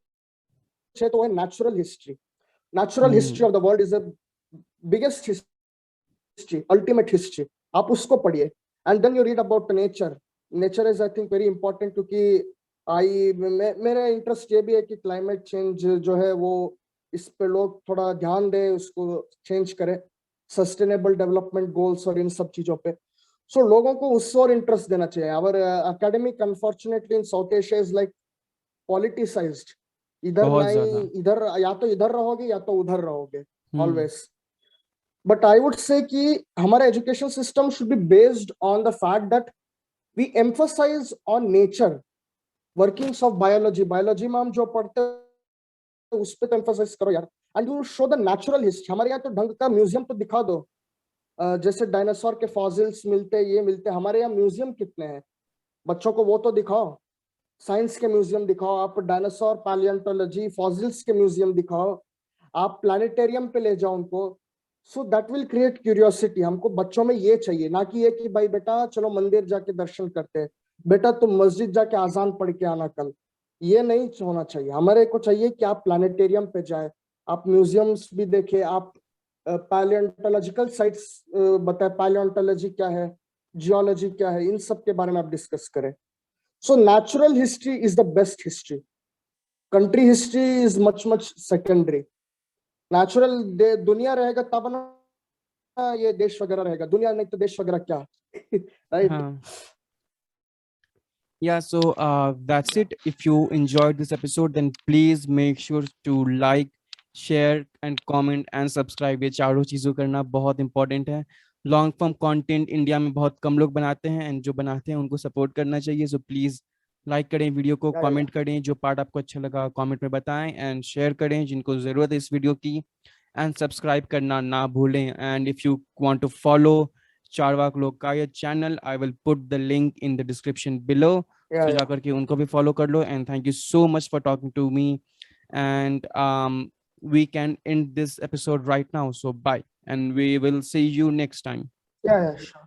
है तो है natural history. Natural history of the world is the biggest history, ultimate history. आप उसको पढ़िए and then you read about nature. Nature is I think very important, क्योंकि मेरा इंटरेस्ट ये भी है कि क्लाइमेट चेंज जो है वो इस पे लोग थोड़ा ध्यान दें, उसको चेंज करें, सस्टेनेबल डेवलपमेंट गोल्स और इन सब चीजों पे. सो लोगों को उस और इंटरेस्ट देना चाहिए. Our academic unfortunately in South Asia is like politicised. इधर नहीं, इधर या तो इधर रहोगे या तो उधर रहोगे always. But I would say कि हमारा education system should be based on the fact that we emphasise on nature, workings of biology. Biology में हम जो पढ़ते हैं उस पे तो एम्फसाइज करो यार, and you show the natural history. हमारे यहाँ तो ढंग का म्यूजियम तो दिखा दो, जैसे डायनासोर के फॉसिल्स मिलते, ये मिलते. हमारे यहाँ म्यूजियम कितने हैं, बच्चों को वो तो दिखाओ. साइंस के म्यूजियम दिखाओ, आप डायनासोर, पैलियोंटोलॉजी, फॉसिल्स के म्यूजियम दिखाओ, आप प्लानिटेरियम पे ले जाओ उनको. So that will create curiosity. हमको बच्चों में ये चाहिए, ना कि ये कि भाई बेटा चलो मंदिर जाके दर्शन करते हैं, बेटा तुम मस्जिद जाके आजान पढ़ के आना कल. ये नहीं होना चाहिए. हमारे को चाहिए कि आप प्लानिटेरियम पे जाए, आप म्यूजियम्स भी देखे, आप पैलियोंटोलॉजिकल साइट्स बताए, पैलियोंटोलॉजी क्या है, जियोलॉजी क्या है, इन सब के बारे में आप डिस्कस करें. So natural history is the best history. Country history is much secondary. Natural दुनिया रहेगा तब ना ये देश वगैरह रहेगा. दुनिया नहीं तो देश वगैरह क्या, right? Yeah, so that's it. If you enjoyed this episode, then please make sure to like, share and comment and subscribe. ये चारों चीज़ों करना बहुत important है. लॉन्ग फॉर्म कंटेंट इंडिया में बहुत कम लोग बनाते हैं, एंड जो बनाते हैं उनको सपोर्ट करना चाहिए. सो प्लीज़ लाइक करें वीडियो को, कमेंट करें, जो पार्ट आपको अच्छा लगा कमेंट में बताएं, एंड शेयर करें जिनको ज़रूरत है इस वीडियो की, एंड सब्सक्राइब करना ना भूलें. And if you want to follow Charvak Lokayat channel, I will put the link in the description below. तो जाकर के उनको भी फॉलो कर लो. And thank you so much for talking to me, and we can end this episode right now. So bye, and we will see you next time. Yeah, sure.